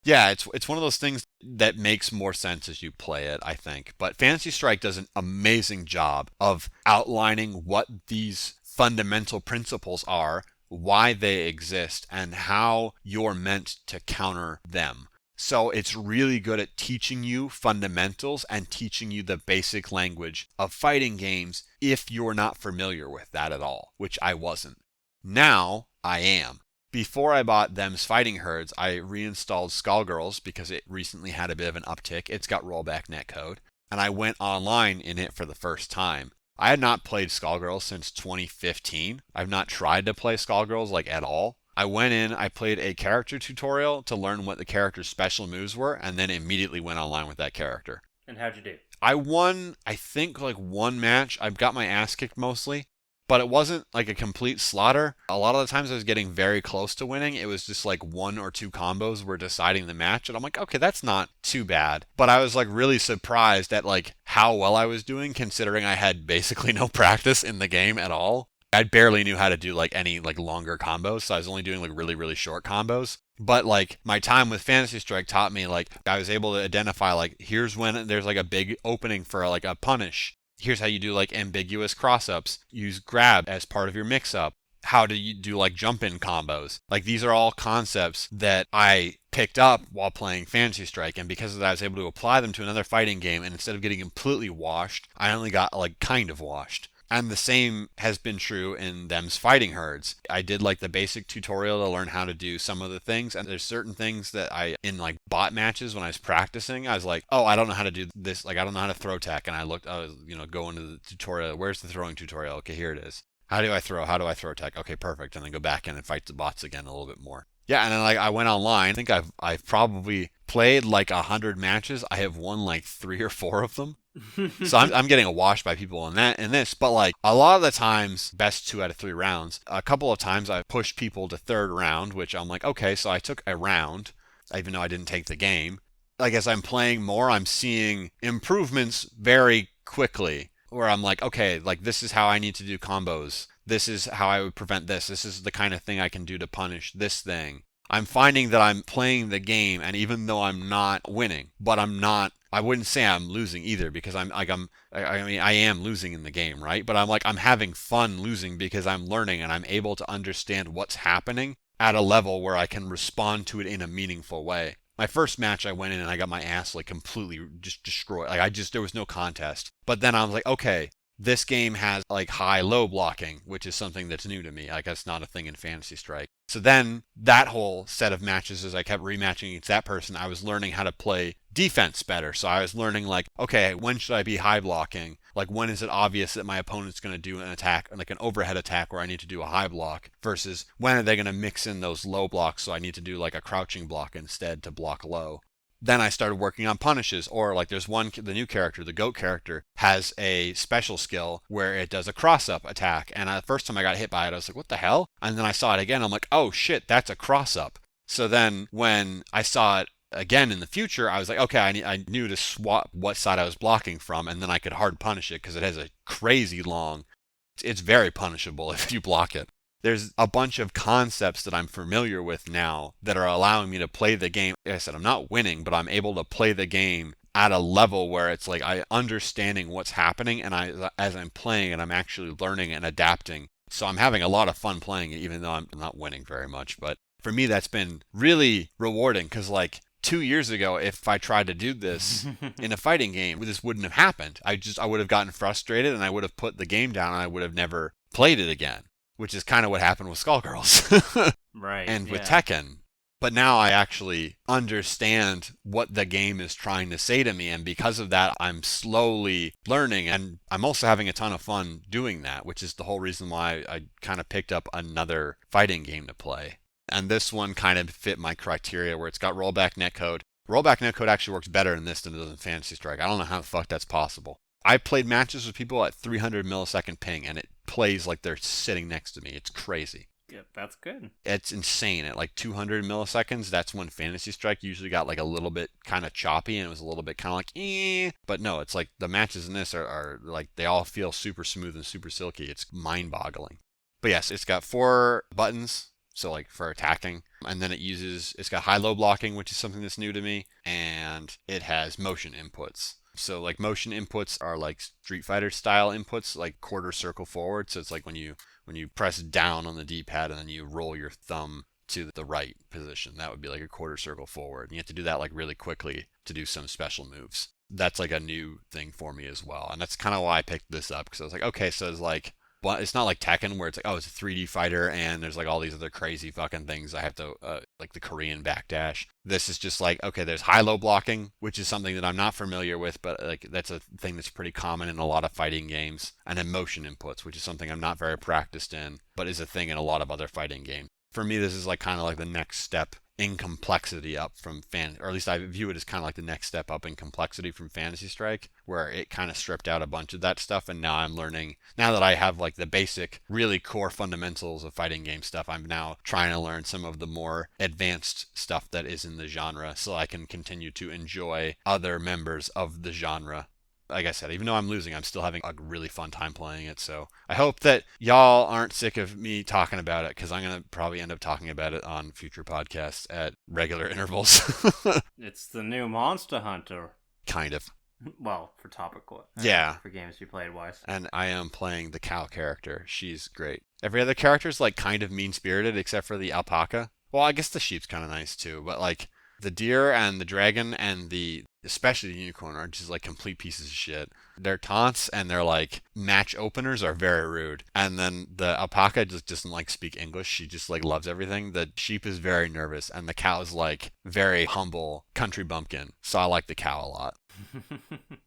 Yeah, it's one of those things that makes more sense as you play it, I think. But Fantasy Strike does an amazing job of outlining what these fundamental principles are, why they exist, and how you're meant to counter them. So it's really good at teaching you fundamentals and teaching you the basic language of fighting games if you're not familiar with that at all, which I wasn't. Now I am. Before I bought Them's Fighting Herds, I reinstalled Skullgirls because it recently had a bit of an uptick. It's got rollback netcode. And I went online in it for the first time. I had not played Skullgirls since 2015. I've not tried to play Skullgirls like at all. I went in, I played a character tutorial to learn what the character's special moves were, and then immediately went online with that character. And how'd you do? I won, I think, like one match. I got my ass kicked mostly, but it wasn't like a complete slaughter. A lot of the times I was getting very close to winning. It was just like 1 or 2 combos were deciding the match, and I'm like, okay, that's not too bad. But I was like really surprised at like how well I was doing, considering I had basically no practice in the game at all. I barely knew how to do like any like longer combos, so I was only doing like really, really short combos. But like my time with Fantasy Strike taught me like I was able to identify like here's when there's like a big opening for like a punish. Here's how you do like ambiguous cross-ups. Use grab as part of your mix-up. How do you do like jump-in combos? Like these are all concepts that I picked up while playing Fantasy Strike, and because of that I was able to apply them to another fighting game, and instead of getting completely washed, I only got like kind of washed. And the same has been true in them's fighting herds. I did like the basic tutorial to learn how to do some of the things, and there's certain things that in like bot matches when I was practicing, I was like, oh, I don't know how to do this, like I don't know how to throw tech, and I was go into the tutorial, where's the throwing tutorial? Okay, here it is. How do I throw tech? Okay, perfect, and then go back in and fight the bots again a little bit more. Yeah, and then like I went online. I think I've probably played like 100 matches. I have won like 3 or 4 of them. So I'm getting a wash by people in this, but like a lot of the times, best 2 out of 3 rounds. A couple of times I pushed people to 3rd round, which I'm like, okay, so I took a round, even though I didn't take the game. Like as I'm playing more, I'm seeing improvements very quickly, where I'm like, okay, like this is how I need to do combos. This is how I would prevent this. This is the kind of thing I can do to punish this thing. I'm finding that I'm playing the game, and even though I'm not winning, but I wouldn't say I'm losing either, because I am losing in the game, right? But I'm having fun losing because I'm learning and I'm able to understand what's happening at a level where I can respond to it in a meaningful way. My first match I went in and I got my ass like completely just destroyed. There was no contest. But then I was like, okay, this game has like high-low blocking, which is something that's new to me. Like that's not a thing in Fantasy Strike. So then that whole set of matches, as I kept rematching against that person, I was learning how to play defense better. So I was learning like, okay, when should I be high blocking? Like when is it obvious that my opponent's going to do an attack, like an overhead attack where I need to do a high block, versus when are they going to mix in those low blocks, so I need to do like a crouching block instead to block low. Then I started working on punishes, or like there's the new character, the goat character, has a special skill where it does a cross-up attack. And the first time I got hit by it, I was like, what the hell? And then I saw it again, I'm like, oh shit, that's a cross-up. So then when I saw it again in the future, I was like, okay, I knew to swap what side I was blocking from, and then I could hard punish it because it has a crazy long, it's very punishable if you block it. There's a bunch of concepts that I'm familiar with now that are allowing me to play the game. Like I said, I'm not winning, but I'm able to play the game at a level where it's like I'm understanding what's happening, and as I'm playing it, I'm actually learning and adapting. So I'm having a lot of fun playing it, even though I'm not winning very much. But for me, that's been really rewarding, because like 2 years ago, if I tried to do this in a fighting game, this wouldn't have happened. I would have gotten frustrated, and I would have put the game down, and I would have never played it again. Which is kind of what happened with Skullgirls. Right. And with Tekken. But now I actually understand what the game is trying to say to me, and because of that, I'm slowly learning, and I'm also having a ton of fun doing that, which is the whole reason why I kind of picked up another fighting game to play. And this one kind of fit my criteria, where it's got rollback netcode. Rollback netcode actually works better in this than it does in Fantasy Strike. I don't know how the fuck that's possible. I played matches with people at 300 millisecond ping, and it plays like they're sitting next to me. It's crazy. Yeah, that's good. It's insane. At like 200 milliseconds, that's when Fantasy Strike usually got like a little bit kind of choppy, and it was a little bit kind of like, eh. But no, it's like the matches in this are like, they all feel super smooth and super silky. It's mind-boggling. But yes, it's got 4 buttons, so like for attacking. And then it's got high-low blocking, which is something that's new to me. And it has motion inputs. So like motion inputs are like Street Fighter style inputs, like quarter circle forward. So it's like when you press down on the D-pad and then you roll your thumb to the right position, that would be like a quarter circle forward. And you have to do that like really quickly to do some special moves. That's like a new thing for me as well. And that's kind of why I picked this up, because I was like, okay, so it's like, well, it's not like Tekken where it's like, oh, it's a 3D fighter and there's like all these other crazy fucking things I have to, like the Korean backdash. This is just like, okay, there's high-low blocking, which is something that I'm not familiar with, but like that's a thing that's pretty common in a lot of fighting games. And then motion inputs, which is something I'm not very practiced in, but is a thing in a lot of other fighting games. for me, this is like kind of like the next step in complexity up from or at least I view it as kind of like the next step up in complexity from Fantasy Strike, where it kind of stripped out a bunch of that stuff, and now I'm learning, now that I have like the basic, really core fundamentals of fighting game stuff, I'm now trying to learn some of the more advanced stuff that is in the genre, so I can continue to enjoy other members of the genre. Like I said, even though I'm losing, I'm still having a really fun time playing it. So I hope that y'all aren't sick of me talking about it, because I'm going to probably end up talking about it on future podcasts at regular intervals. It's the new Monster Hunter. Kind of. Well, for topical. Yeah. For games you played wise. And I am playing the cow character. She's great. Every other character's like kind of mean-spirited except for the alpaca. Well, I guess the sheep's kind of nice too, but like the deer and the dragon and especially the unicorn are just like complete pieces of shit. Their taunts and their like match openers are very rude. And then the alpaca just doesn't like speak English. She just like loves everything. The sheep is very nervous and the cow is like very humble country bumpkin. So I like the cow a lot.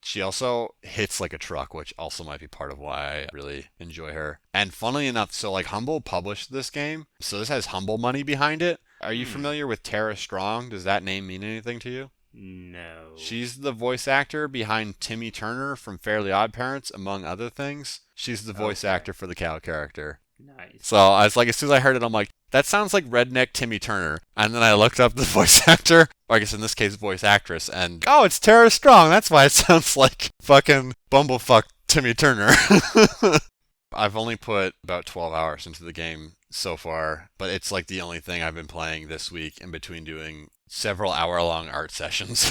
She also hits like a truck, which also might be part of why I really enjoy her. And funnily enough, so like Humble published this game, so this has Humble money behind it. Are you familiar with Tara Strong? Does that name mean anything to you? No. She's the voice actor behind Timmy Turner from Fairly Odd Parents, among other things. She's the voice actor for the cow character. Nice. So I was like, as soon as I heard it, I'm like, that sounds like redneck Timmy Turner. And then I looked up the voice actor, or I guess in this case, voice actress, and oh, it's Tara Strong. That's why it sounds like fucking bumblefuck Timmy Turner. I've only put about 12 hours into the game so far, but it's like the only thing I've been playing this week in between doing several hour-long art sessions.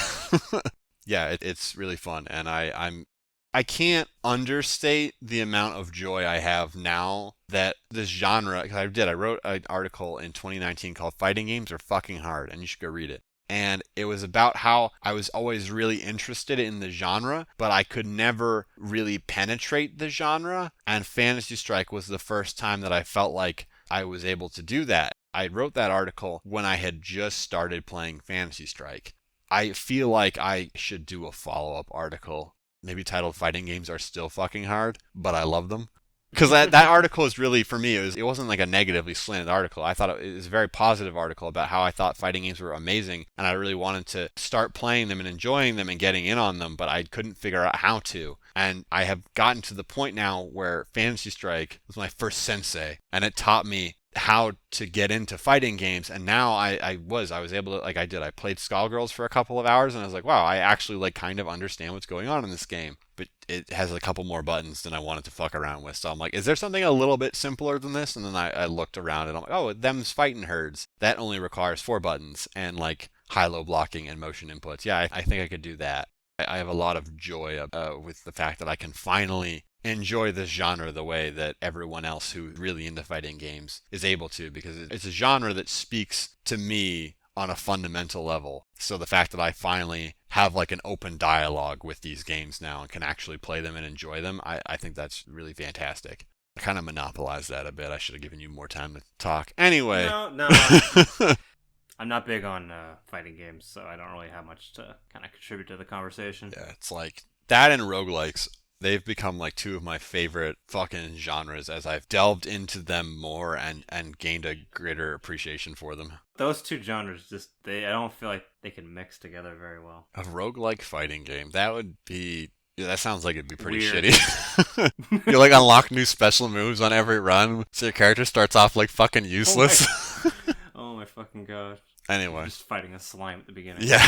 Yeah, it's really fun, and I can't understate the amount of joy I have now that this genre, because I wrote an article in 2019 called Fighting Games Are Fucking Hard, and you should go read it. And it was about how I was always really interested in the genre, but I could never really penetrate the genre. And Fantasy Strike was the first time that I felt like I was able to do that. I wrote that article when I had just started playing Fantasy Strike. I feel like I should do a follow-up article, maybe titled Fighting Games Are Still Fucking Hard, but I love them. Because that article is really, for me, it wasn't like a negatively slanted article. I thought it was a very positive article about how I thought fighting games were amazing, and I really wanted to start playing them and enjoying them and getting in on them, but I couldn't figure out how to. And I have gotten to the point now where Fantasy Strike was my first sensei, and it taught me how to get into fighting games. And now I was able to, like I played Skullgirls for a couple of hours, and I was like, wow, I actually like kind of understand what's going on in this game. But it has a couple more buttons than I wanted to fuck around with. So I'm like, is there something a little bit simpler than this? And then I looked around and I'm like, oh, them's fighting herds. That only requires 4 buttons and like high-low blocking and motion inputs. Yeah, I think I could do that. I have a lot of joy with the fact that I can finally enjoy this genre the way that everyone else who's really into fighting games is able to, because it's a genre that speaks to me on a fundamental level. So the fact that I finally have like an open dialogue with these games now and can actually play them and enjoy them, I think that's really fantastic. I kind of monopolized that a bit. I should have given you more time to talk. Anyway. No. I'm not big on fighting games, so I don't really have much to kind of contribute to the conversation. Yeah, it's like that and roguelikes. They've become like 2 of my favorite fucking genres as I've delved into them more and gained a greater appreciation for them. Those 2 genres I don't feel like they can mix together very well. A roguelike fighting game, that would be... Yeah, that sounds like it'd be pretty Weird. Shitty. You like unlock new special moves on every run, so your character starts off like fucking useless. Oh my fucking god. Anyway. Just fighting a slime at the beginning. Yeah.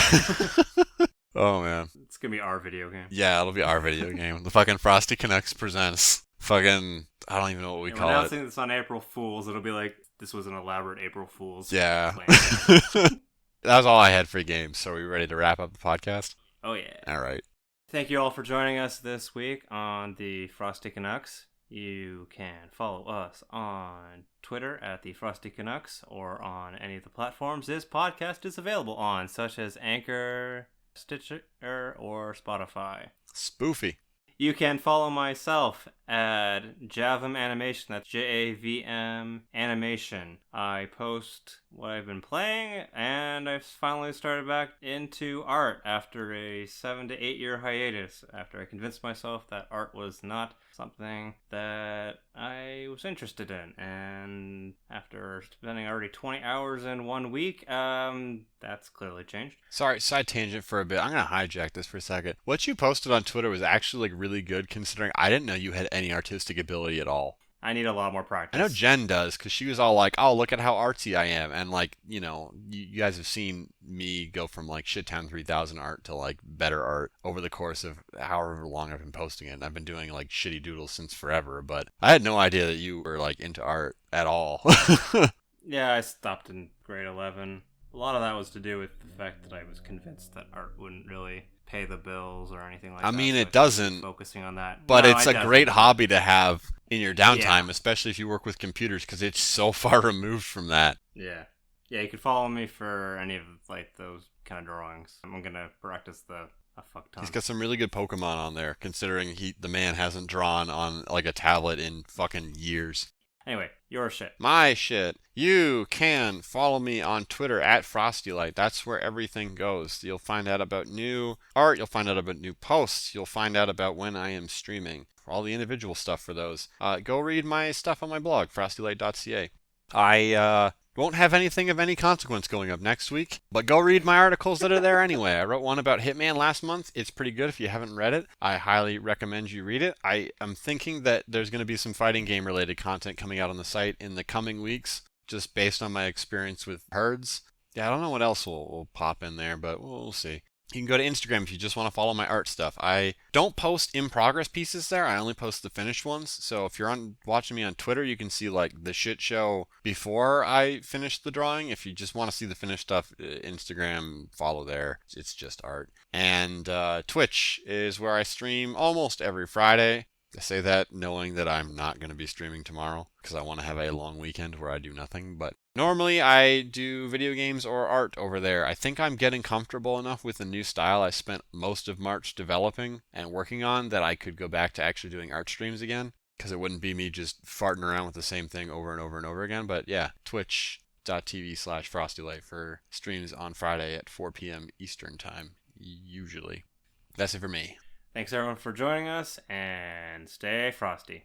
Oh man. It's gonna be our video game. Yeah, it'll be our video game. The fucking Frosty Canucks presents fucking... I don't even know what we call We're it. announcing this on April Fool's. It'll be like, this was an elaborate April Fool's. Yeah. plan. That was all I had for games. So are we ready to wrap up the podcast? Oh yeah. Alright. Thank you all for joining us this week on the Frosty Canucks. You can follow us on Twitter at the Frosty Canucks or on any of the platforms this podcast is available on, such as Anchor, Stitcher, or Spotify. Spoofy. You can follow myself at Javum Animation. That's JAVM Animation. I post what I've been playing, and I've finally started back into art after a 7 to 8 year hiatus, after I convinced myself that art was not something that I was interested in. And after spending already 20 hours in 1 week, that's clearly changed. Sorry, side tangent for a bit. I'm going to hijack this for a second. What you posted on Twitter was actually like really good, considering I didn't know you had any artistic ability at all. I need a lot more practice. I know Jen does, because she was all like, oh, look at how artsy I am. And, like, you know, you guys have seen me go from, like, Shittown 3000 art to, like, better art over the course of however long I've been posting it. And I've been doing, like, shitty doodles since forever. But I had no idea that you were, like, into art at all. Yeah, I stopped in grade 11. A lot of that was to do with the fact that I was convinced that art wouldn't really pay the bills or anything like that. I mean, so it doesn't. Focusing on that. But No, it's it a great doesn't. hobby to have in your downtime, Yeah. especially if you work with computers, because it's so far removed from that. Yeah. Yeah, you could follow me for any of, like, those kind of drawings. I'm gonna practice a fuck ton. He's got some really good Pokemon on there, considering the man hasn't drawn on, like, a tablet in fucking years. Anyway, your shit. My shit. You can follow me on Twitter at FrostyLight. That's where everything goes. You'll find out about new art. You'll find out about new posts. You'll find out about when I am streaming. For all the individual stuff for those. Go read my stuff on my blog, frostylight.ca. I won't have anything of any consequence going up next week, but go read my articles that are there anyway. I wrote one about Hitman last month. It's pretty good if you haven't read it. I highly recommend you read it. I am thinking that there's going to be some fighting game related content coming out on the site in the coming weeks, just based on my experience with herds. Yeah, I don't know what else will pop in there, but we'll see. You can go to Instagram if you just want to follow my art stuff. I don't post in progress pieces there. I only post the finished ones. So if you're watching me on Twitter, you can see like the shit show before I finish the drawing. If you just want to see the finished stuff, Instagram, follow there. It's just art. And Twitch is where I stream almost every Friday. I say that knowing that I'm not going to be streaming tomorrow because I want to have a long weekend where I do nothing. But normally I do video games or art over there. I think I'm getting comfortable enough with the new style I spent most of March developing and working on that I could go back to actually doing art streams again, because it wouldn't be me just farting around with the same thing over and over and over again. But yeah, twitch.tv/FrostyLight for streams on Friday at 4 p.m. Eastern time, usually. That's it for me. Thanks everyone for joining us, and stay frosty.